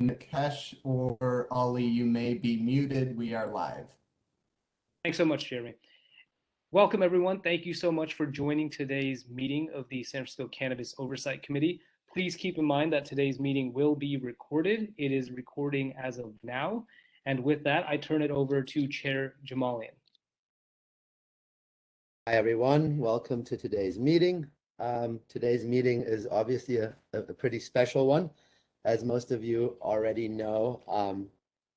Nikesh or Ollie, you may be muted. We are live. Thanks so much, Jeremy. Welcome, everyone. Thank you so much for joining today's meeting of the San Francisco Cannabis Oversight Committee. Please keep in mind that today's meeting will be recorded. It is recording as of now. And with that, I turn it over to Chair Jamalian. Hi, everyone. Welcome to today's meeting. Today's meeting is obviously a pretty special one. As most of you already know,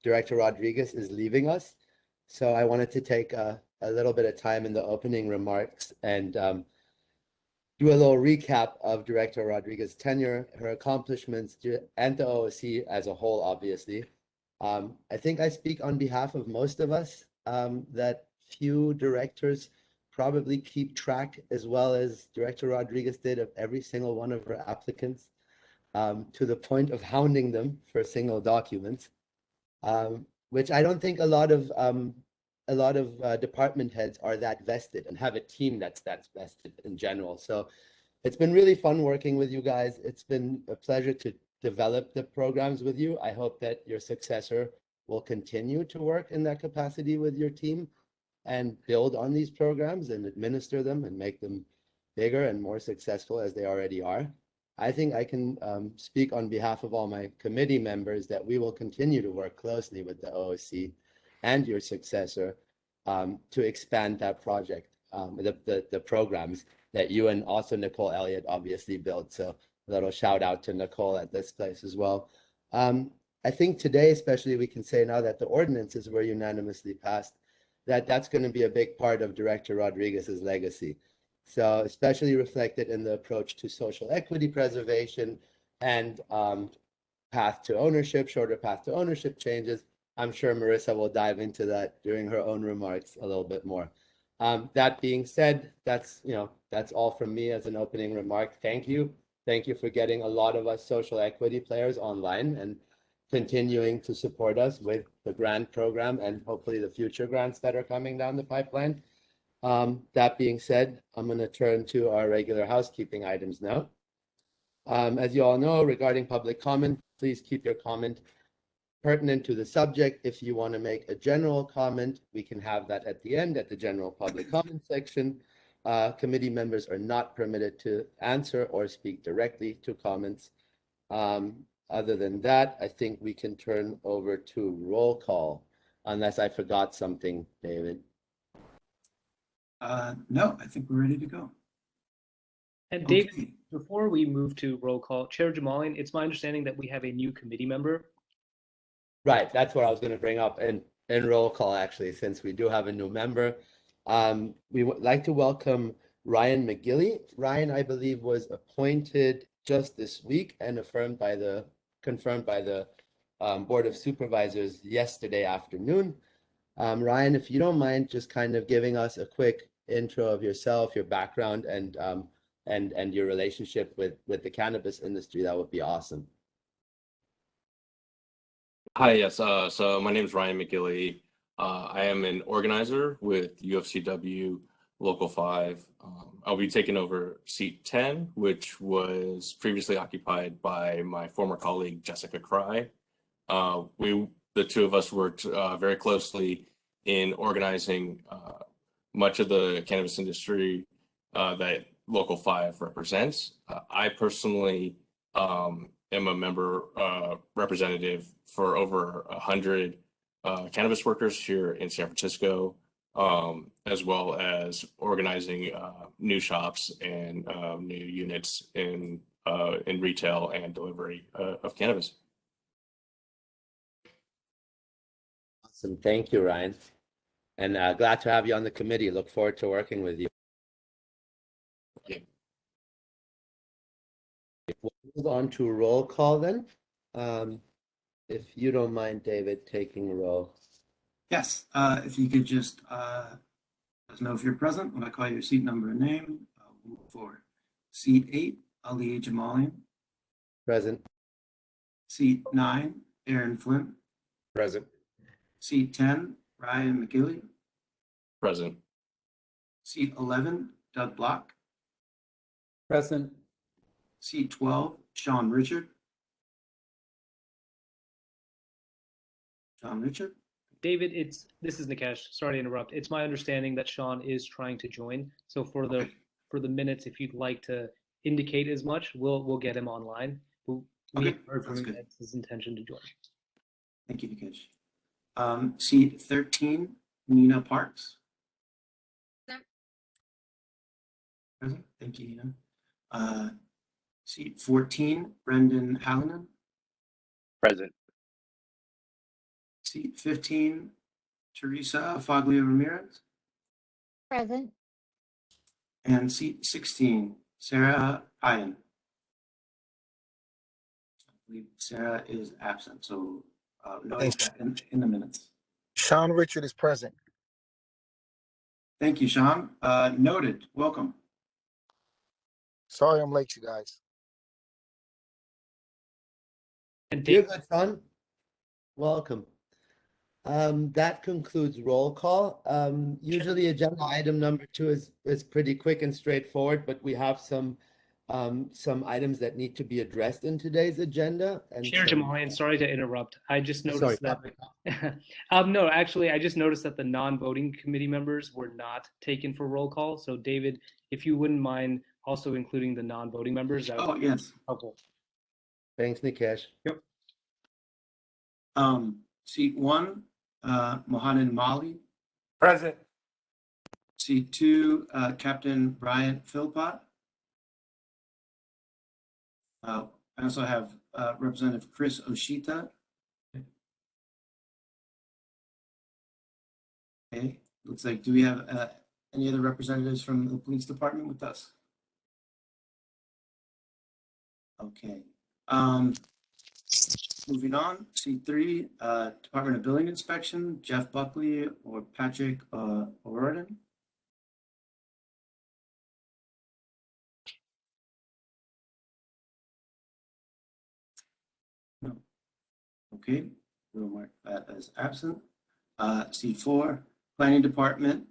Director Rodriguez is leaving us. So I wanted to take a little bit of time in the opening remarks and do a little recap of Director Rodriguez's tenure, her accomplishments, and the OOC as a whole, obviously. I think I speak on behalf of most of us that few directors probably keep track as well as Director Rodriguez did of every single one of her applicants, to the point of hounding them for single documents, which I don't think a lot of department heads are that vested and have a team that's vested in general. So it's been really fun working with you guys. It's been a pleasure to develop the programs with you. I hope that your successor will continue to work in that capacity with your team and build on these programs and administer them and make them bigger and more successful as they already are. I think I can speak on behalf of all my committee members that we will continue to work closely with the OOC and your successor to expand that project, the programs that you and also Nicole Elliott obviously built. So a little shout out to Nicole at this place as well. I think today, especially, we can say now that the ordinances were unanimously passed, that's going to be a big part of Director Rodriguez's legacy. So especially reflected in the approach to social equity preservation and path to ownership, shorter path to ownership changes. I'm sure Marissa will dive into that during her own remarks a little bit more. That being said, that's all from me as an opening remark. Thank you. Thank you for getting a lot of us social equity players online and continuing to support us with the grant program and hopefully the future grants that are coming down the pipeline. That being said, I'm going to turn to our regular housekeeping items now. As you all know, regarding public comment, please keep your comment pertinent to the subject. If you want to make a general comment, we can have that at the end at the general public comment section. Committee members are not permitted to answer or speak directly to comments. Other than that, I think we can turn over to roll call, unless I forgot something, David. No, I think we're ready to go. And David, before we move to roll call, Chair Jamalian, it's my understanding that we have a new committee member. Right, that's what I was going to bring up in roll call, actually, since we do have a new member. We would like to welcome Ryan McGilly. Ryan, I believe, was appointed just this week and confirmed by the Board of Supervisors yesterday afternoon. Ryan, if you don't mind just kind of giving us a quick intro of yourself, your background, and your relationship with the cannabis industry, that would be awesome. Hi, yes. So my name is Ryan McGilly. I am an organizer with UFCW Local 5. I'll be taking over seat 10, which was previously occupied by my former colleague, Jessica Cry. The two of us worked very closely in organizing much of the cannabis industry that Local 5 represents. I personally am a member representative for over 100 cannabis workers here in San Francisco, as well as organizing new shops and new units in retail and delivery of cannabis. Awesome, thank you, Ryan. And glad to have you on the committee. Look forward to working with you. Okay. We'll move on to roll call then. If you don't mind, David, taking roll. Yes, if you could just let us know if you're present when I call your seat number and name. We'll move forward. Seat 8, Ali Jamalian. Present. Seat 9, Aaron Flint. Present. Seat 10, Ryan McGilly. Present. Seat 11, Doug Block. Present. Seat 12, Sean Richard. John Richard. David, this is Nikesh. Sorry to interrupt. It's my understanding that Sean is trying to join. So for the minutes, if you'd like to indicate as much, we'll get him online. We Okay, haven't heard from that's him. good. That's his intention to join. Thank you, Nikesh. Seat 13, Nina Parks. Present. Thank you, Nina. Seat 14, Brendan Hallinan. Present. Seat 15, Teresa Foglia Ramirez. Present. And seat 16, Sarah Payan. I believe Sarah is absent, so note that in the minutes. Sean Richard is present. Thank you, Sean. Noted. Welcome. Sorry I'm late, you guys. And You're Dave, good, Sean. Welcome. That concludes roll call. Usually agenda item number 2 is pretty quick and straightforward, but we have some items that need to be addressed in today's agenda. And Chair some- Jamalian, sorry to interrupt. I just Sorry. noticed that. No, actually, I just noticed that the non-voting committee members were not taken for roll call. So, David, if you wouldn't mind also including the non-voting members, that would Oh, be yes. helpful. Thanks, Nikesh. Seat 1, Mohanan Mali. Present. Seat 2, Captain Brian Philpott. I also have Representative Chris Oshita. Okay, looks like, do we have any other representatives from the police department with us? Okay. Moving on, C3, Department of Building Inspection, Jeff Buckley or Patrick O'Riordan. No. Okay, we'll mark that as absent. C4, Planning Department,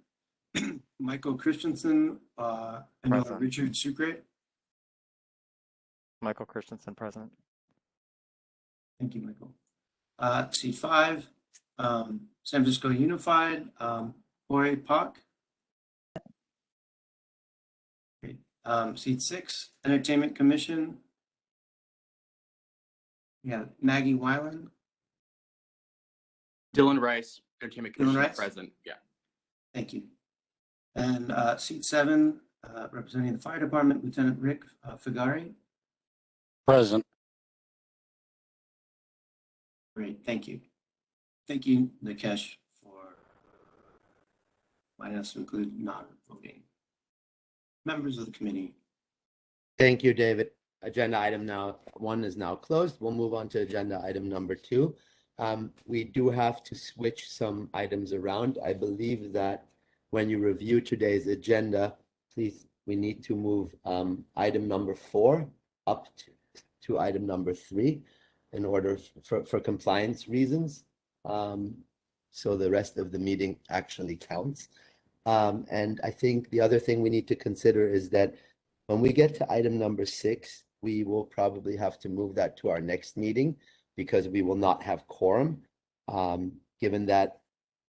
Michael Christensen, and Present. Richard Sucre. Michael Christensen, present. Thank you, Michael. C5, San Francisco Unified, Jorge Pak. Okay. Seat 6, Entertainment Commission. Yeah, Maggie Weiland. Dylan Rice, Entertainment Dylan Commission, Rice? present. Yeah. Thank you. And seat 7, representing the Fire Department, Lieutenant Rick Figari. Present. Great, thank you. Thank you, Nikesh, for letting us include non-voting members of the committee. Thank you, David. Agenda item 1 is now closed. We'll move on to agenda item number 2. We do have to switch some items around. I believe that when you review today's agenda, please, we need to move item number 4 up to item number 3 in order for compliance reasons. So the rest of the meeting actually counts. And I think the other thing we need to consider is that when we get to item number 6, we will probably have to move that to our next meeting because we will not have quorum. Given that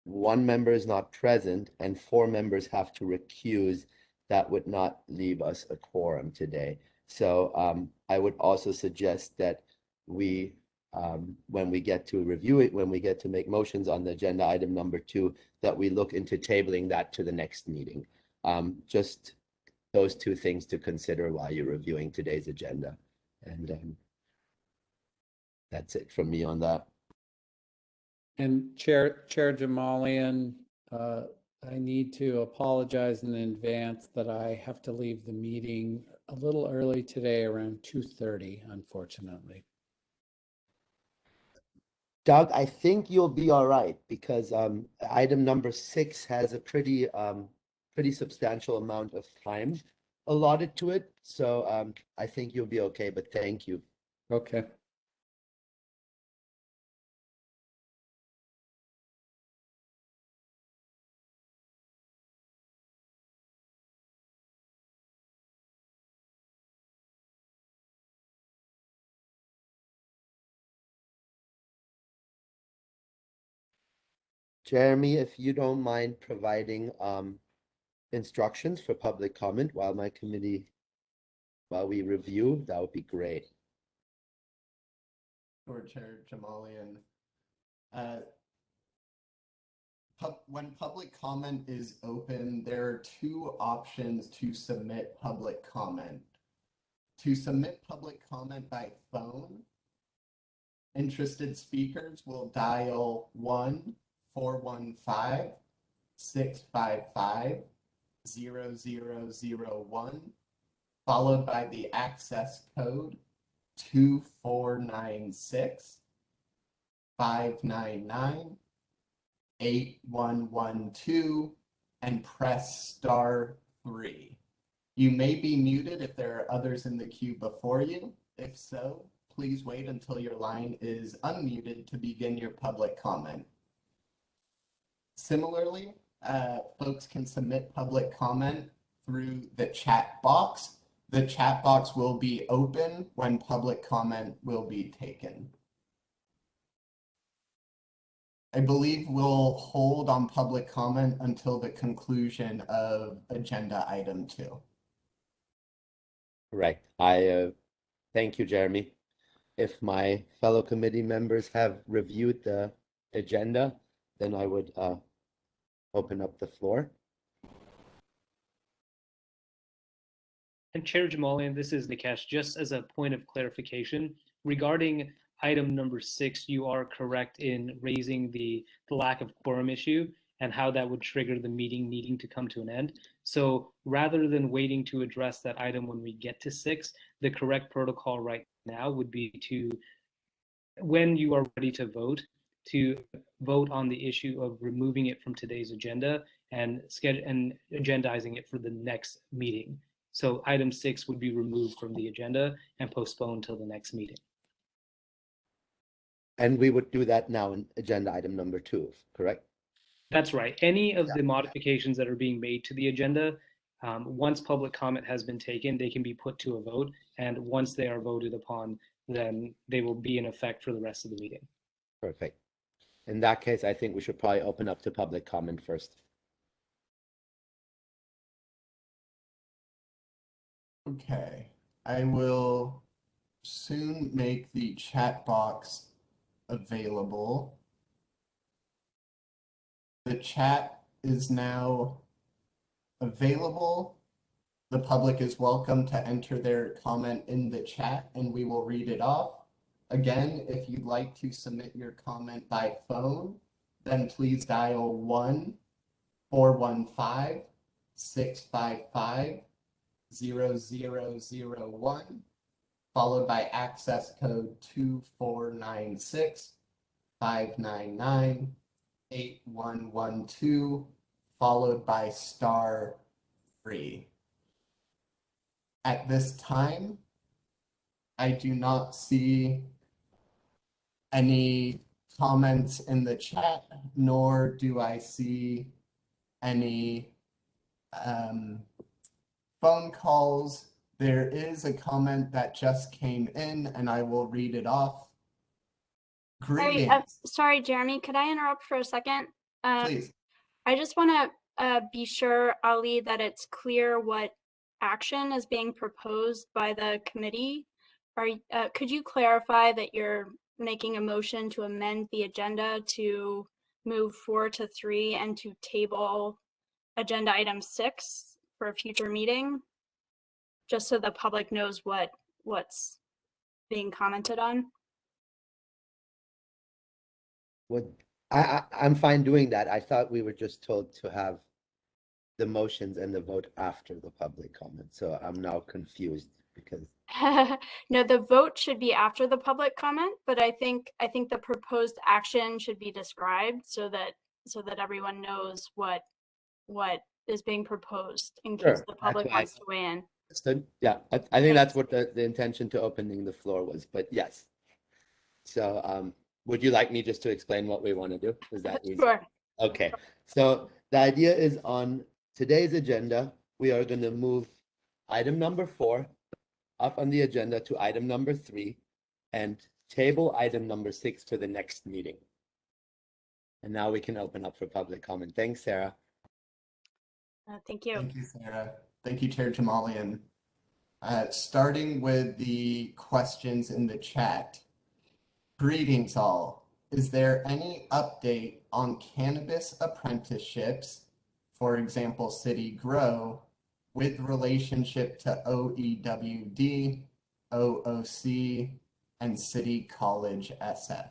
1 member is not present and 4 members have to recuse, that would not leave us a quorum today. So I would also suggest that we, when we get to review it, when we get to make motions on the agenda item number 2, that we look into tabling that to the next meeting. Just those 2 things to consider while you're reviewing today's agenda. And that's it from me on that. And Chair Jamalian, I need to apologize in advance that I have to leave the meeting a little early today around 2:30, unfortunately. Doug, I think you'll be all right because item number 6 has a pretty substantial amount of time allotted to it. So I think you'll be okay, but thank you. Okay. Jeremy, if you don't mind providing instructions for public comment while we review, that would be great. Or Chair Jamalian. When public comment is open, there are two options to submit public comment. To submit public comment by phone, interested speakers will dial 1-415-655-0001, followed by the access code 2496-599-8112 and press *3. You may be muted if there are others in the queue before you. If so, please wait until your line is unmuted to begin your public comment. Similarly, folks can submit public comment through the chat box. The chat box will be open when public comment will be taken. I believe we'll hold on public comment until the conclusion of agenda item 2. Right. I thank you, Jeremy. If my fellow committee members have reviewed the agenda, then I would open up the floor. And Chair Jamalian, this is Nikesh. Just as a point of clarification, regarding item number 6, you are correct in raising the lack of quorum issue and how that would trigger the meeting needing to come to an end. So rather than waiting to address that item when we get to 6, the correct protocol right now would be to, when you are ready to vote on the issue of removing it from today's agenda and agendizing it for the next meeting. So item 6 would be removed from the agenda and postponed till the next meeting. And we would do that now in agenda item number 2, correct? That's right. Any of the modifications that are being made to the agenda, once public comment has been taken, they can be put to a vote. And once they are voted upon, then they will be in effect for the rest of the meeting. Perfect. In that case, I think we should probably open up to public comment first. Okay, I will soon make the chat box available. The chat is now available. The public is welcome to enter their comment in the chat and we will read it off. Again, if you'd like to submit your comment by phone, then please dial 1-415-655-0001, followed by access code 2496-599-8112, followed by *3. At this time, I do not see any comments in the chat, nor do I see any phone calls. There is a comment that just came in, and I will read it off. Greetings. Sorry, Jeremy, could I interrupt for a second? Please. I just want to be sure, Ali, that it's clear what action is being proposed by the committee. Could you clarify that you're making a motion to amend the agenda to move 4 to 3 and to table agenda item 6 for a future meeting? Just so the public knows what's being commented on. I'm fine doing that. I thought we were just told to have the motions and the vote after the public comment. So I'm now confused because no, the vote should be after the public comment, but I think the proposed action should be described so that everyone knows what is being proposed in case the public wants to weigh in. Yeah, I think that's what the intention to opening the floor was, but yes. So would you like me just to explain what we want to do? Is that easy? Sure. Okay, so the idea is on today's agenda, we are going to move item number 4 up on the agenda to item number 3 and table item number 6 to the next meeting. And now we can open up for public comment. Thanks, Sarah. Thank you. Thank you, Sarah. Thank you, Chair Jamalian. Starting with the questions in the chat. Greetings all. Is there any update on cannabis apprenticeships, for example, City Grow, with relationship to OEWD, OOC, and City College SF?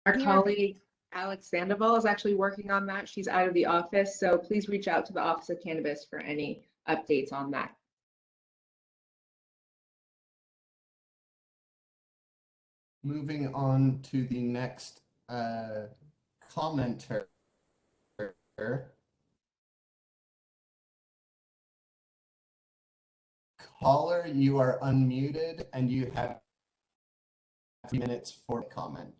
Our colleague Alex Sandoval is actually working on that. She's out of the office, so please reach out to the Office of Cannabis for any updates on that. Moving on to the next commenter. Caller, you are unmuted and you have 3 minutes for comment.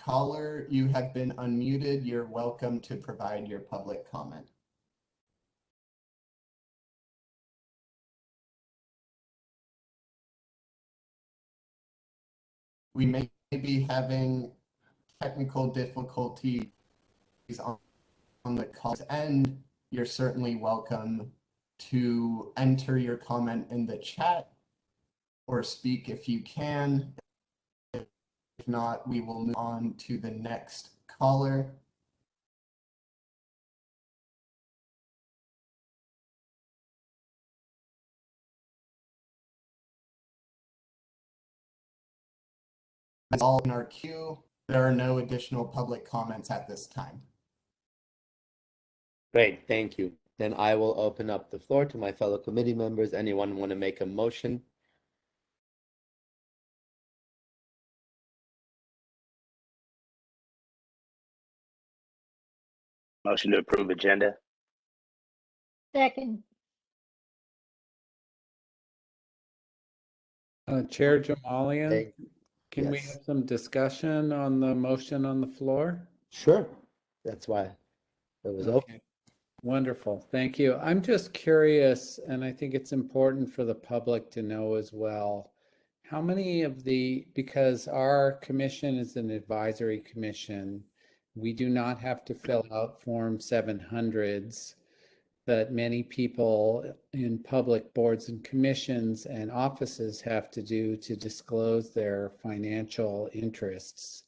Caller, you have been unmuted. You're welcome to provide your public comment. We may be having technical difficulties on the call's end. You're certainly welcome to enter your comment in the chat or speak if you can. If not, we will move on to the next caller. That's all in our queue. There are no additional public comments at this time. Great, thank you. Then I will open up the floor to my fellow committee members. Anyone want to make a motion? Motion to approve agenda. Second. Chair Jamalian, can we Yes. have some discussion on the motion on the floor? Sure, that's why it was open. Okay. Wonderful, thank you. I'm just curious, and I think it's important for the public to know as well, how many of because our commission is an advisory commission, we do not have to fill out Form 700s that many people in public boards and commissions and offices have to do to disclose their financial interests,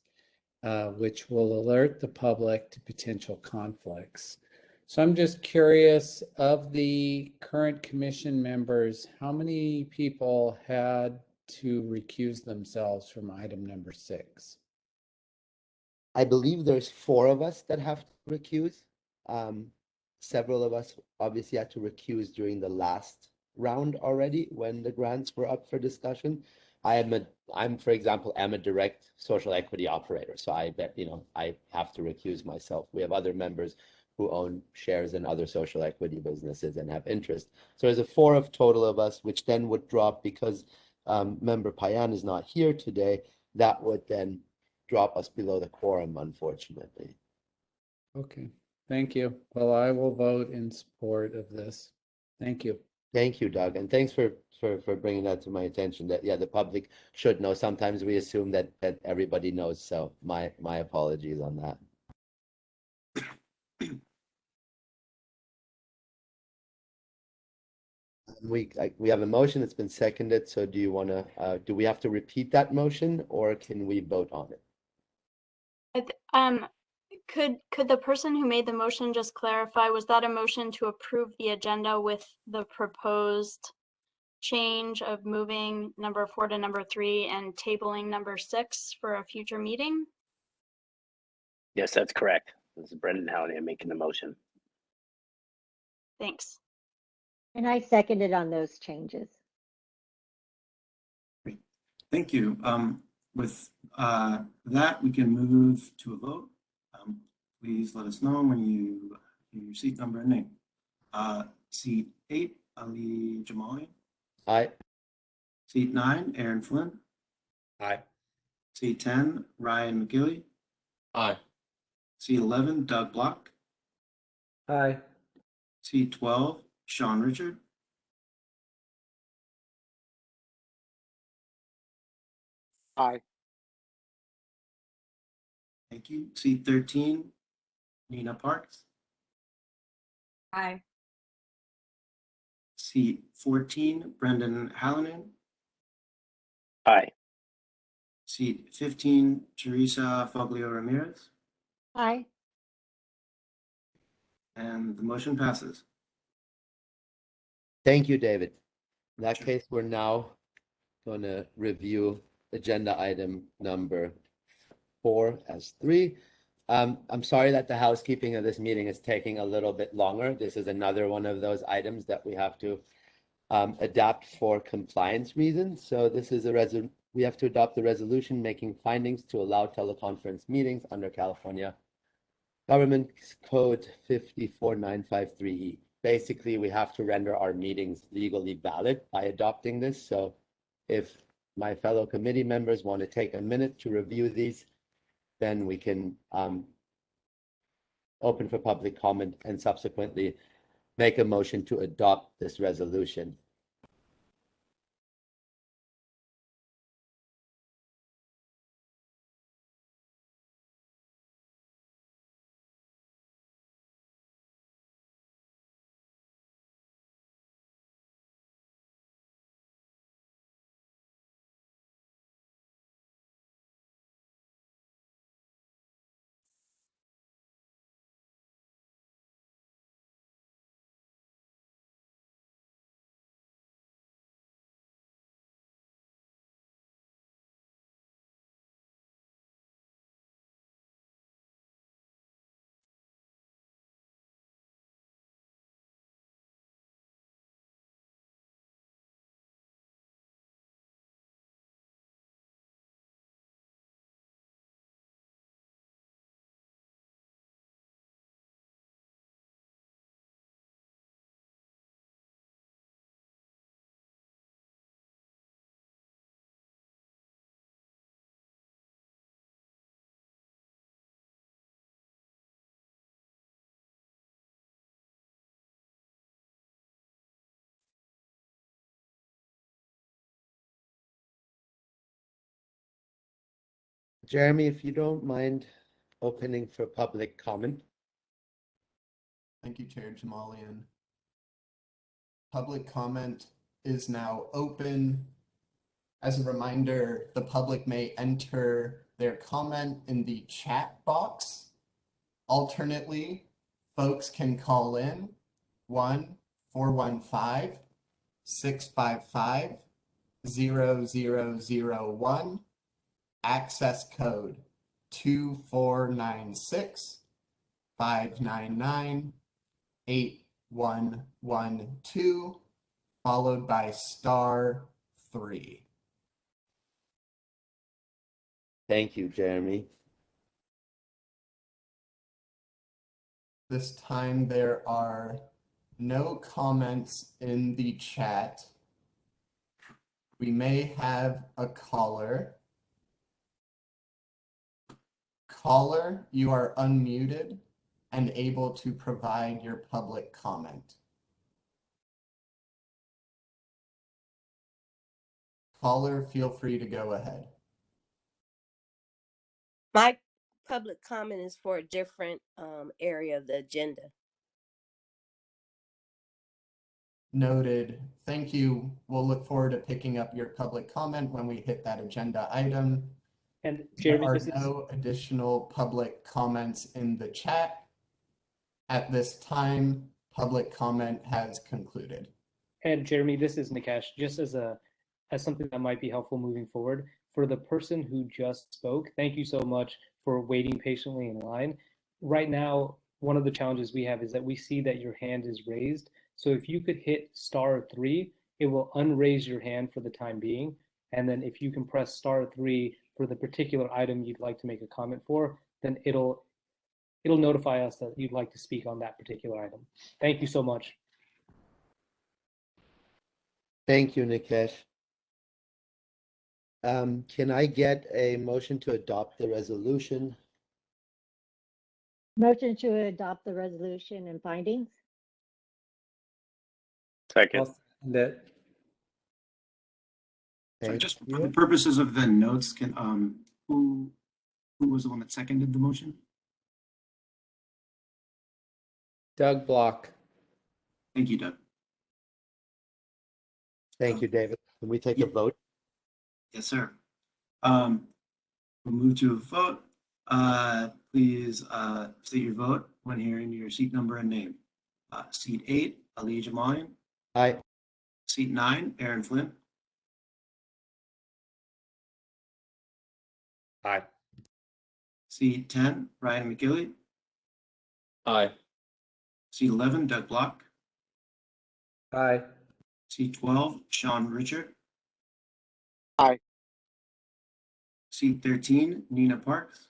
which will alert the public to potential conflicts. So I'm just curious, of the current commission members, how many people had to recuse themselves from item number 6? I believe there's 4 of us that have to recuse. Several of us obviously had to recuse during the last round already when the grants were up for discussion. I'm, for example, am a direct social equity operator. So I bet, I have to recuse myself. We have other members who own shares in other social equity businesses and have interest. So there's a 4 of total of us, which then would drop because member Payan is not here today. That would then drop us below the quorum, unfortunately. Okay, thank you. Well, I will vote in support of this. Thank you. Thank you, Doug, and thanks for bringing that to my attention. That the public should know. Sometimes we assume that everybody knows. So my apologies on that. We have a motion that's been seconded. So do you want to? Do we have to repeat that motion, or can we vote on it? Could the person who made the motion just clarify, was that a motion to approve the agenda with the proposed change of moving number 4 to number 3 and tabling number 6 for a future meeting? Yes, that's correct. This is Brendan Howley. I'm making the motion. Thanks. And I seconded on those changes. Great. Thank you. With that, we can move to a vote. Please let us know when you hear your seat number and name. Seat 8, Ali Jamali. Aye. Seat 9, Aaron Flynn. Aye. Seat 10, Ryan McGilly. Aye. Seat 11, Doug Block. Aye. Seat 12, Sean Richard. Aye. Thank you. Seat 13, Nina Parks. Aye. Seat 14, Brendan Hallinan. Aye. Seat 15, Teresa Foglio Ramirez. Aye. And the motion passes. Thank you, David. In that Sure. case, we're now going to review agenda item number 4 as 3. I'm sorry that the housekeeping of this meeting is taking a little bit longer. This is another one of those items that we have to adapt for compliance reasons. So this is we have to adopt the resolution making findings to allow teleconference meetings under California Government Code 54953E. Basically, we have to render our meetings legally valid by adopting this. So if my fellow committee members want to take a minute to review these, then we can open for public comment and subsequently make a motion to adopt this resolution. Jeremy, if you don't mind opening for public comment. Thank you, Chair Jamalian. Public comment is now open. As a reminder, the public may enter their comment in the chat box. Alternately, folks can call in 1-415-655-0001, access code 2496-599-8112, followed by *3. Thank you, Jeremy. This time there are no comments in the chat. We may have a caller. Caller, you are unmuted and able to provide your public comment. Caller, feel free to go ahead. My public comment is for a different area of the agenda. Noted. Thank you. We'll look forward to picking up your public comment when we hit that agenda item. And There Jeremy, are this is no additional public comments in the chat. At this time, public comment has concluded. And Jeremy, this is Nikesh, just as something that might be helpful moving forward. For the person who just spoke, thank you so much for waiting patiently in line. Right now, one of the challenges we have is that we see that your hand is raised. So if you could hit *3, it will unraise your hand for the time being. And then if you can press *3 for the particular item you'd like to make a comment for, then it'll notify us that you'd like to speak on that particular item. Thank you so much. Thank you, Nikesh. Can I get a motion to adopt the resolution? Motion to adopt the resolution and findings. Second. I'll second it. So Thank just for you. the purposes of the notes, can, who was the one that seconded the motion? Doug Block. Thank you, Doug. Thank you, David. Can we take a vote? Yes, sir. We'll move to a vote. Please state your vote when hearing your seat number and name. Seat 8, Ali Jamalian. Aye. Seat 9, Aaron Flynn. Aye. Seat 10, Ryan McGilly. Aye. Seat 11, Doug Block. Aye. Seat 12, Sean Richard. Aye. Seat 13, Nina Parks.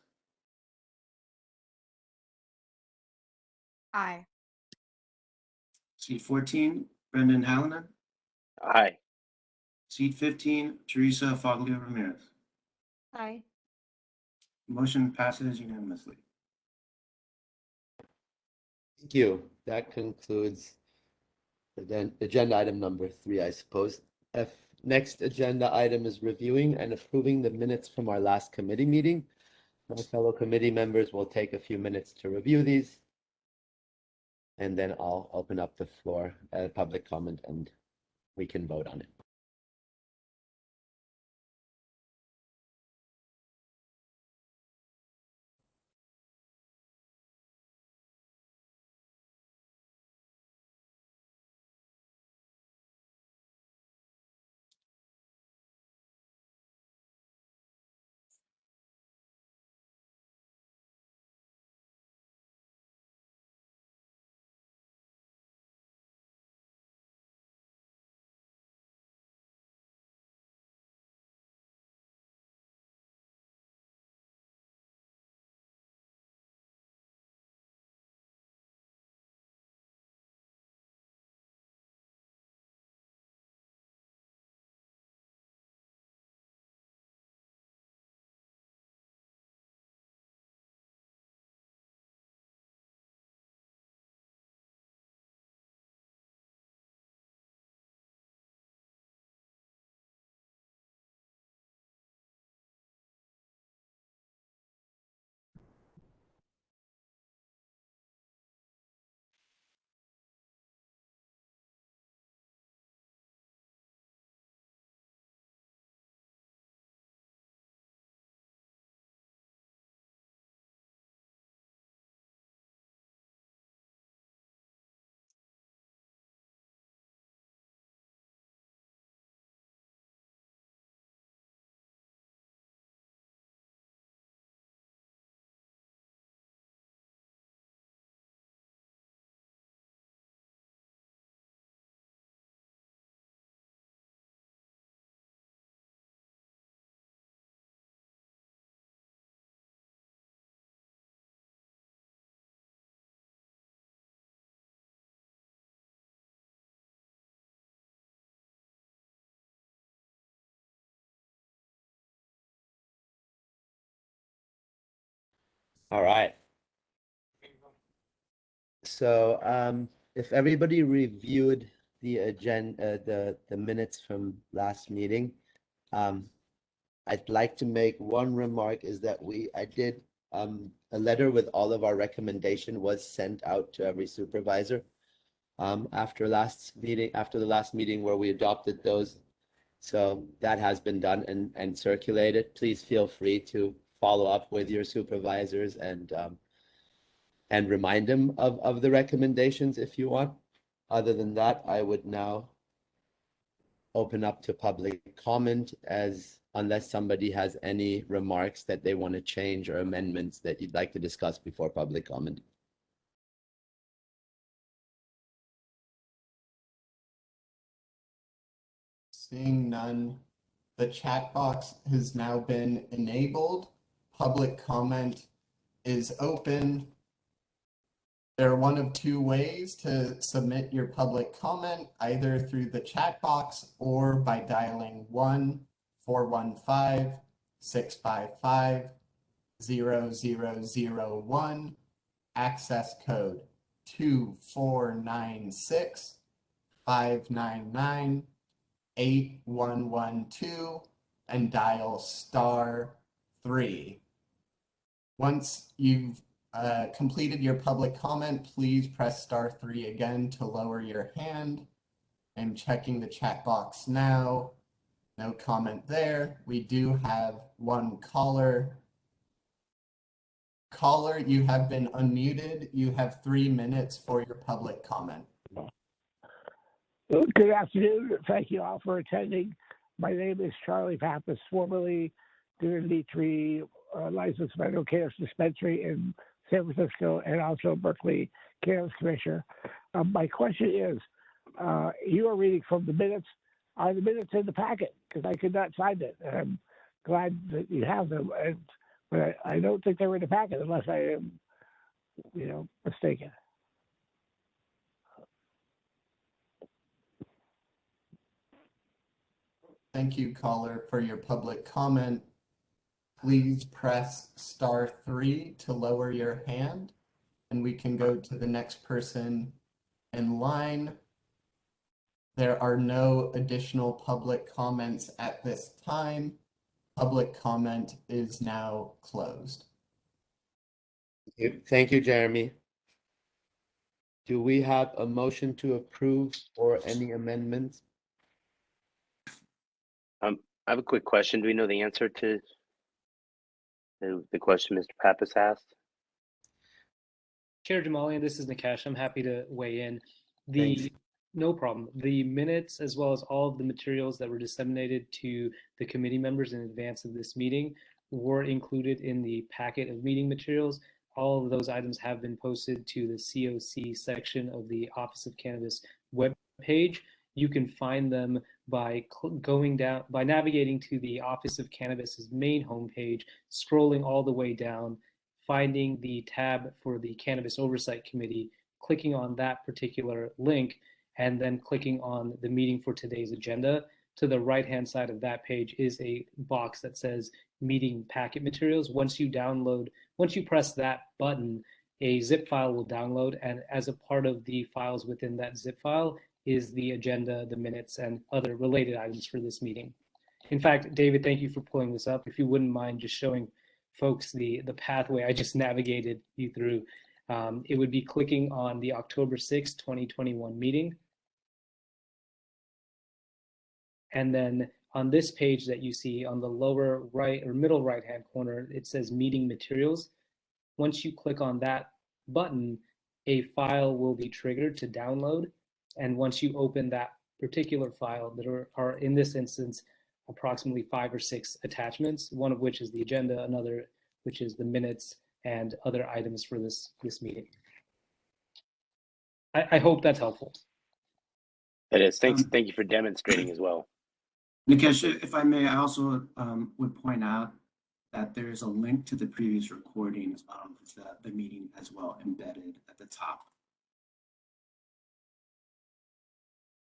Aye. Seat 14, Brendan Hallinan. Aye. Seat 15, Teresa Foglio Ramirez. Aye. Motion passes unanimously. Thank you. That concludes agenda item number 3, I suppose. Next agenda item is reviewing and approving the minutes from our last committee meeting. My fellow committee members will take a few minutes to review these. And then I'll open up the floor, public comment, and we can vote on it. All right. So if everybody reviewed the agenda, the minutes from last meeting, I'd like to make one remark is that I did a letter with all of our recommendation was sent out to every supervisor after the last meeting where we adopted those. So that has been done and circulated. Please feel free to follow up with your supervisors and remind them of the recommendations if you want. Other than that, I would now open up to public comment unless somebody has any remarks that they want to change or amendments that you'd like to discuss before public comment. Seeing none, the chat box has now been enabled. Public comment is open. There are one of two ways to submit your public comment, either through the chat box or by dialing 1-415-655-0001 access code 2496 599 8112 and dial *3. Once you've completed your public comment, please press *3 again to lower your hand. I'm checking the chat box now. No comment there. We do have one caller. Caller, you have been unmuted. You have 3 minutes for your public comment. Good afternoon. Thank you all for attending. My name is Charlie Pappas, formerly Divinity Tree licensed medical cannabis dispensary in San Francisco and also Berkeley Cannabis Commissioner. My question is, you are reading from the minutes. Are the minutes in the packet? Because I could not find it. And I'm glad that you have them, but I don't think they were in the packet unless I am, mistaken. Thank you, caller, for your public comment. Please press *3 to lower your hand, and we can go to the next person in line. There are no additional public comments at this time. Public comment is now closed. Thank you, Jeremy. Do we have a motion to approve or any amendments? I have a quick question. Do we know the answer to the question Mr. Pappas asked? Chair Jamalian, this is Nikesh. I'm happy to weigh in. Thanks. No problem. The minutes, as well as all of the materials that were disseminated to the committee members in advance of this meeting, were included in the packet of meeting materials. All of those items have been posted to the COC section of the Office of Cannabis webpage. You can find them by navigating to the Office of Cannabis's main homepage, scrolling all the way down, finding the tab for the Cannabis Oversight Committee, clicking on that particular link, and then clicking on the meeting for today's agenda. To the right-hand side of that page is a box that says meeting packet materials. Once you press that button, a zip file will download, and as a part of the files within that zip file is the agenda, the minutes, and other related items for this meeting. In fact, David, thank you for pulling this up. If you wouldn't mind just showing folks the pathway I just navigated you through, it would be clicking on the October 6, 2021 meeting. And then on this page that you see on the lower right or middle right-hand corner, it says meeting materials. Once you click on that button, a file will be triggered to download. And once you open that particular file, there are in this instance, approximately 5 or 6 attachments, one of which is the agenda, another which is the minutes and other items for this meeting. I hope that's helpful. It is. Thanks. Thank you for demonstrating as well. Nikesh, if I may, I also would point out that there is a link to the previous recording of the meeting as well embedded at the top.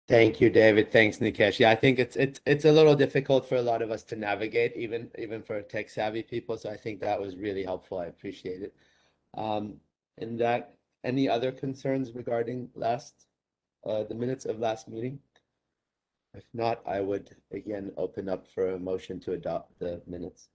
Thank you, David. Thanks, Nikesh. Yeah, I think it's a little difficult for a lot of us to navigate, even for tech savvy people. So I think that was really helpful. I appreciate it. And that, any other concerns regarding the minutes of last meeting? If not, I would again open up for a motion to adopt the minutes.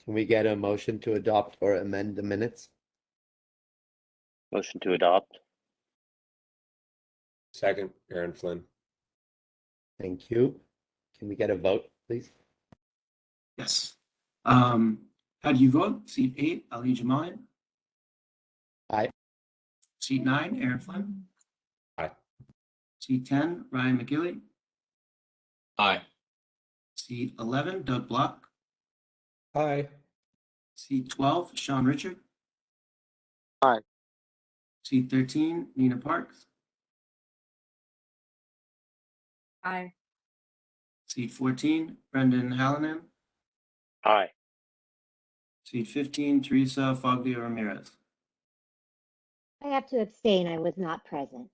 Can we get a motion to adopt or amend the minutes? Motion to adopt. Second, Aaron Flynn. Thank you. Can we get a vote, please? Yes. How do you vote? Seat 8, Ali Jamalian. Aye. Seat 9, Aaron Flynn. Aye. Seat 10, Ryan McGilly. Aye. Seat 11, Doug Block. Aye. Seat 12, Sean Richard. Aye. Seat 13, Nina Parks. Aye. Seat 14, Brendan Hallinan. Aye. Seat 15, Teresa Foglia Ramirez. I have to abstain. I was not present.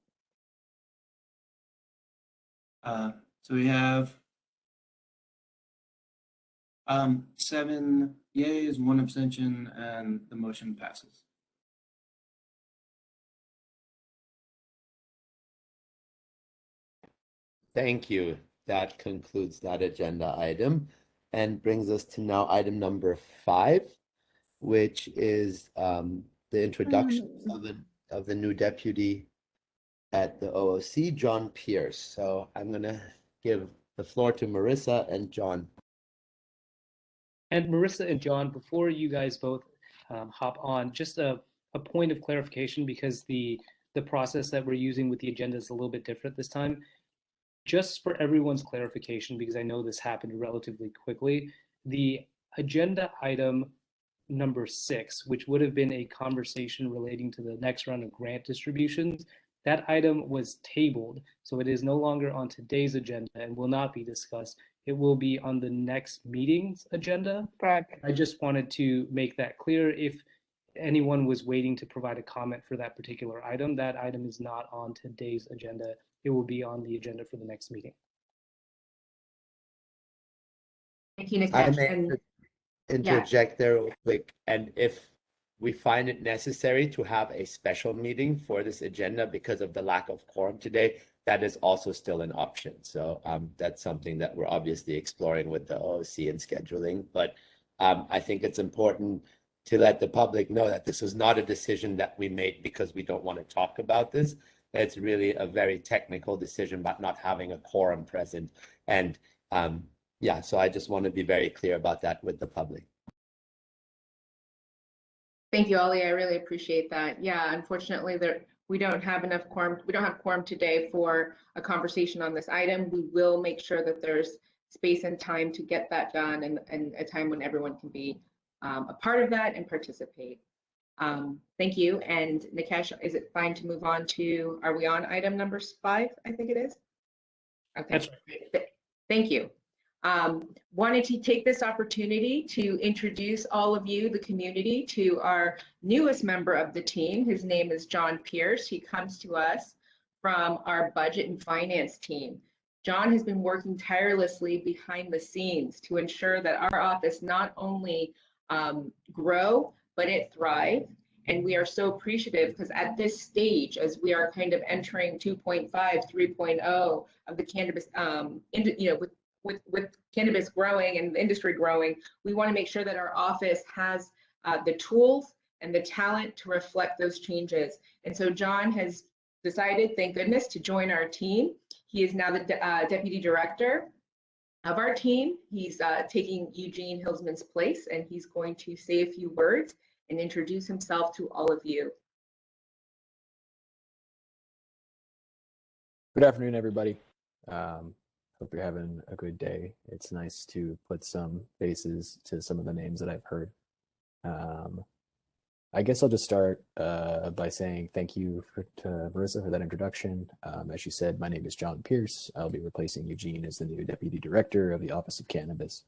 So we have 7 yeas, 1 abstention, and the motion passes. Thank you. That concludes that agenda item and brings us to now item number 5, which is the introduction of the new deputy at the OOC, John Pierce. So I'm going to give the floor to Marissa and John. And Marissa and John, before you guys both hop on, just a point of clarification, because the process that we're using with the agenda is a little bit different this time. Just for everyone's clarification, because I know this happened relatively quickly, the agenda item number 6, which would have been a conversation relating to the next round of grant distributions, that item was tabled. So it is no longer on today's agenda and will not be discussed. It will be on the next meeting's agenda. Correct. I just wanted to make that clear. If anyone was waiting to provide a comment for that particular item, that item is not on today's agenda. It will be on the agenda for the next meeting. Thank you, I Nikesh. may And interject there real quick. And if we find it necessary to have a special meeting for this agenda because of the lack of quorum today, that is also still an option. So that's something that we're obviously exploring with the OOC and scheduling. But I think it's important to let the public know that this was not a decision that we made because we don't want to talk about this. It's really a very technical decision about not having a quorum present. And yeah, so I just want to be very clear about that with the public. thank you, Ali. I really appreciate that. Yeah, unfortunately, we don't have enough quorum. We don't have quorum today for a conversation on this item. We will make sure that there's space and time to get that done, and a time when everyone can be a part of that and participate. Thank you. And Nikesh, is it fine to move on to, are we on item number 5? I think it is. Okay. That's right. Thank you. Wanted to take this opportunity to introduce all of you, the community, to our newest member of the team. His name is John Pierce. He comes to us from our budget and finance team. John has been working tirelessly behind the scenes to ensure that our office not only grow, but it thrive. And we are so appreciative because at this stage, as we are kind of entering 2.5, 3.0 of the cannabis, with cannabis growing and the industry growing, we want to make sure that our office has the tools and the talent to reflect those changes. And so John has decided, thank goodness, to join our team. He is now the deputy director of our team. He's taking Eugene Hillsman's place, and he's going to say a few words and introduce himself to all of you. Good afternoon, everybody. Hope you're having a good day. It's nice to put some faces to some of the names that I've heard. I guess I'll just start by saying thank you to Marissa for that introduction. As she said, my name is John Pierce. I'll be replacing Eugene as the new Deputy Director of the Office of Cannabis.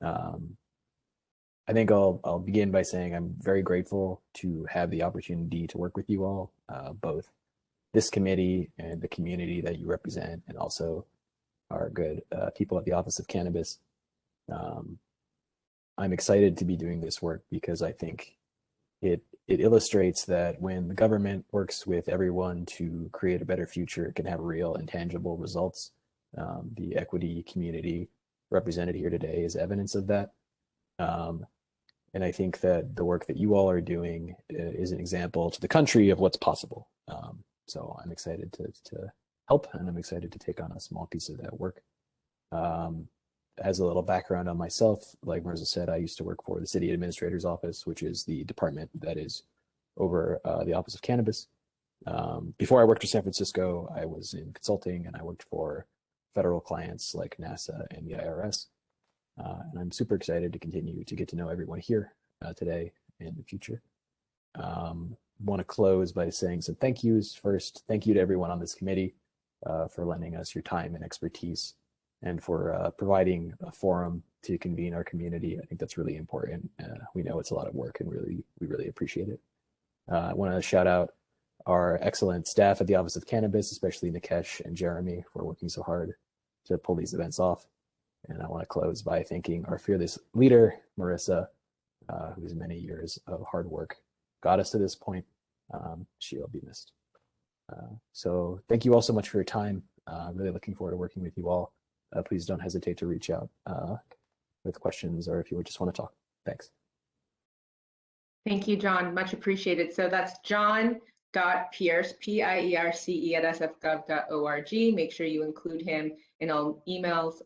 I think I'll begin by saying I'm very grateful to have the opportunity to work with you all, both this committee and the community that you represent, and also our good people at the Office of Cannabis. I'm excited to be doing this work because I think it illustrates that when the government works with everyone to create a better future, it can have real and tangible results. The equity community represented here today is evidence of that. And I think that the work that you all are doing is an example to the country of what's possible. So I'm excited to help, and I'm excited to take on a small piece of that work. As a little background on myself, like Marissa said, I used to work for the City Administrator's Office, which is the department that is over the Office of Cannabis. Before I worked for San Francisco, I was in consulting, and I worked for federal clients like NASA and the IRS. And I'm super excited to continue to get to know everyone here today and in the future. Want to close by saying some thank yous. First, thank you to everyone on this committee for lending us your time and expertise, and for providing a forum to convene our community. I think that's really important. We know it's a lot of work, and we really appreciate it. I want to shout out our excellent staff at the Office of Cannabis, especially Nikesh and Jeremy, for working so hard to pull these events off. And I want to close by thanking our fearless leader, Marissa, whose many years of hard work got us to this point. She'll be missed. So thank you all so much for your time. Really looking forward to working with you all. Please don't hesitate to reach out with questions or if you would just want to talk. Thanks. Thank you, John. Much appreciated. So that's John.Pierce, Pierce at sfgov.org. Make sure you include him in all emails,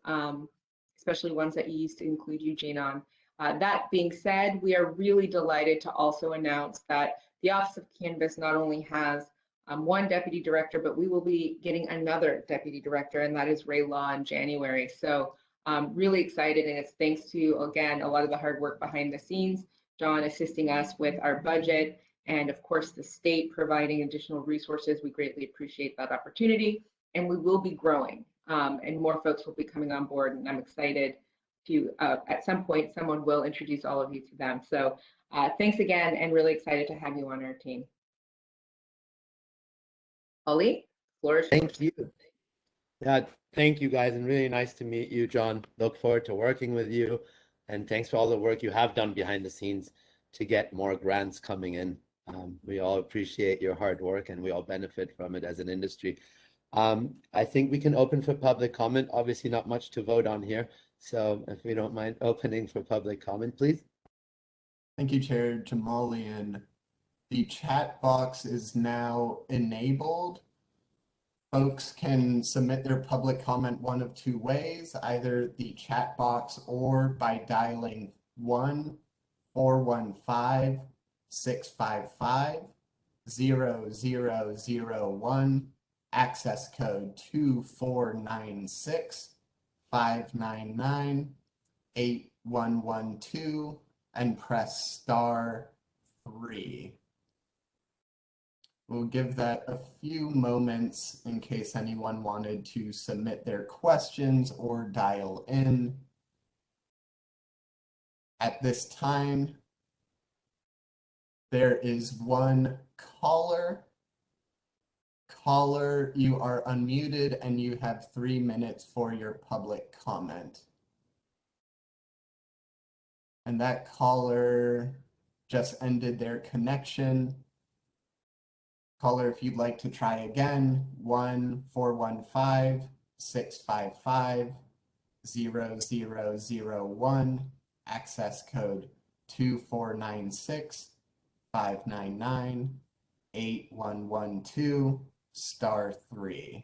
especially ones that you used to include Eugene on. That being said, we are really delighted to also announce that the Office of Cannabis not only has one deputy director, but we will be getting another deputy director, and that is Ray Law in January. So really excited, and it's thanks to, again, a lot of the hard work behind the scenes, John assisting us with our budget, and of course the state providing additional resources. We greatly appreciate that opportunity, and we will be growing, and more folks will be coming on board, and I'm excited to, at some point, someone will introduce all of you to them. So thanks again, and really excited to have you on our team. Ali, floor is yours. Thank you. Yeah, thank you guys, and really nice to meet you, John. Look forward to working with you, and thanks for all the work you have done behind the scenes to get more grants coming in. We all appreciate your hard work, and we all benefit from it as an industry. I think we can open for public comment. Obviously not much to vote on here, so if we don't mind opening for public comment, please. Thank you, Chair Jamalian. The chat box is now enabled. Folks can submit their public comment one of two ways, either the chat box or by dialing 1-415-655-0001, access code 2496-599-8112, and press *3. We'll give that a few moments in case anyone wanted to submit their questions or dial in. At this time, there is one caller. Caller, you are unmuted and you have 3 minutes for your public comment. And that caller just ended their connection. Caller, if you'd like to try again, 1-415-655-0001, access code 2496-599-8112, *3.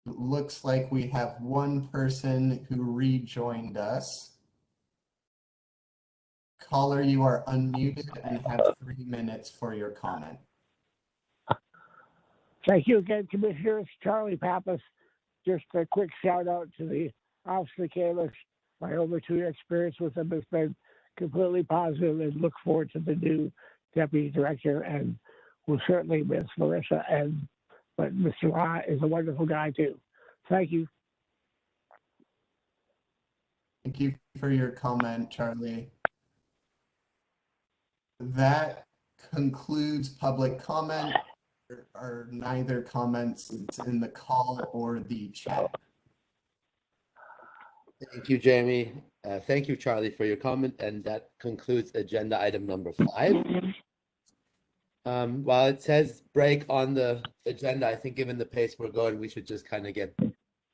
It looks like we have one person who rejoined us. Caller, you are unmuted and have 3 minutes for your comment. Thank you again, Commissioner. It's Charlie Pappas. Just a quick shout out to the Office of Cannabis. My over 2-year experience with them has been completely positive, and look forward to the new deputy director, and we'll certainly miss Marissa, but Mr. Law is a wonderful guy too. Thank you. Thank you for your comment, Charlie. That concludes public comment. There are neither comments in the call or the chat. Thank you, Jamie. Thank you, Charlie, for your comment, and that concludes agenda item number 5. While it says break on the agenda, I think given the pace we're going, we should just kind of get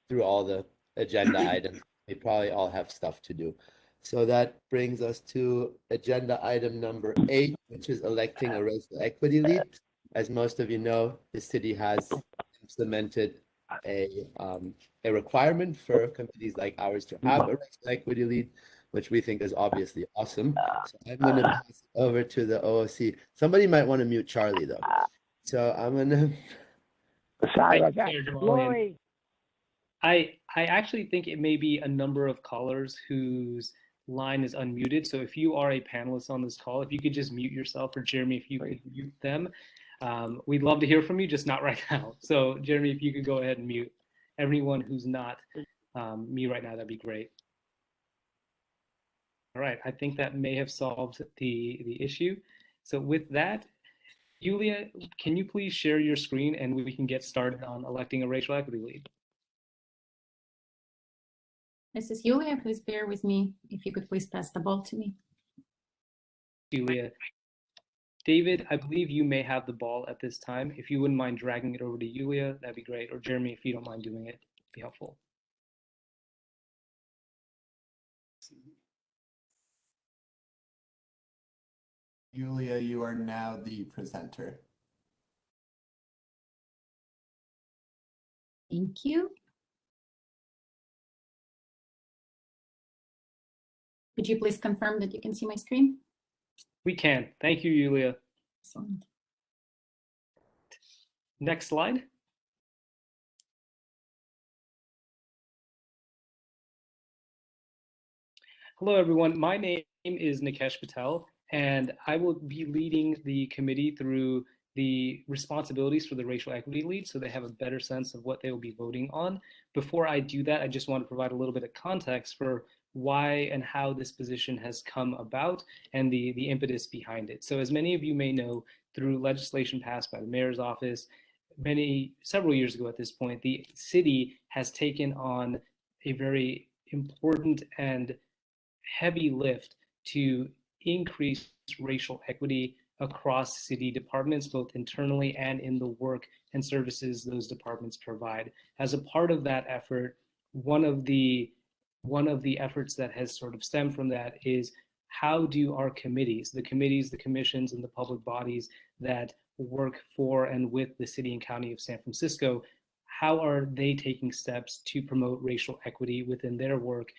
through all the agenda items. We probably all have stuff to do. So that brings us to agenda item number 8, which is electing a racial equity lead. As most of you know, the city has implemented a requirement for committees like ours to have a racial equity lead, which we think is obviously awesome. So I'm going to pass it over to the OOC. Somebody might want to mute Charlie, though. So I'm going to... Sorry about that. Lori. I actually think it may be a number of callers whose line is unmuted. So if you are a panelist on this call, if you could just mute yourself, or Jeremy, if you could mute them. We'd love to hear from you, just not right now. So Jeremy, if you could go ahead and mute everyone who's not mute right now, that'd be great. All right, I think that may have solved the issue. So with that, Yulia, can you please share your screen and we can get started on electing a racial equity lead? This is Yulia. Please bear with me. If you could please pass the ball to me. Yulia. David, I believe you may have the ball at this time. If you wouldn't mind dragging it over to Yulia, that'd be great. Or Jeremy, if you don't mind doing it, it'd be helpful. Yulia, you are now the presenter. Thank you. Could you please confirm that you can see my screen? We can. Thank you, Yulia. Excellent. Next slide. Hello, everyone. My name is Nikesh Patel, and I will be leading the committee through the responsibilities for the racial equity lead so they have a better sense of what they will be voting on. Before I do that, I just want to provide a little bit of context for why and how this position has come about and the impetus behind it. So as many of you may know, through legislation passed by the mayor's office several years ago at this point, the city has taken on a very important and heavy lift to increase racial equity across city departments, both internally and in the work and services those departments provide. As a part of that effort, one of the efforts that has sort of stemmed from that is how do our committees, the commissions, and the public bodies that work for and with the city and county of San Francisco, how are they taking steps to promote racial equity within their work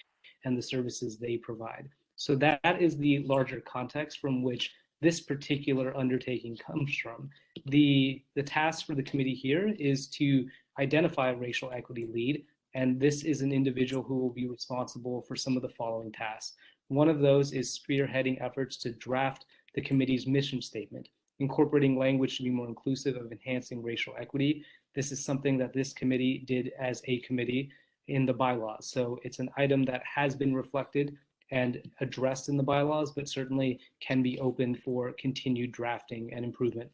and the services they provide? So that is the larger context from which this particular undertaking comes from. The task for the committee here is to identify a racial equity lead, and this is an individual who will be responsible for some of the following tasks. One of those is spearheading efforts to draft the committee's mission statement, incorporating language to be more inclusive of enhancing racial equity. This is something that this committee did as a committee in the bylaws. So it's an item that has been reflected and addressed in the bylaws, but certainly can be open for continued drafting and improvement.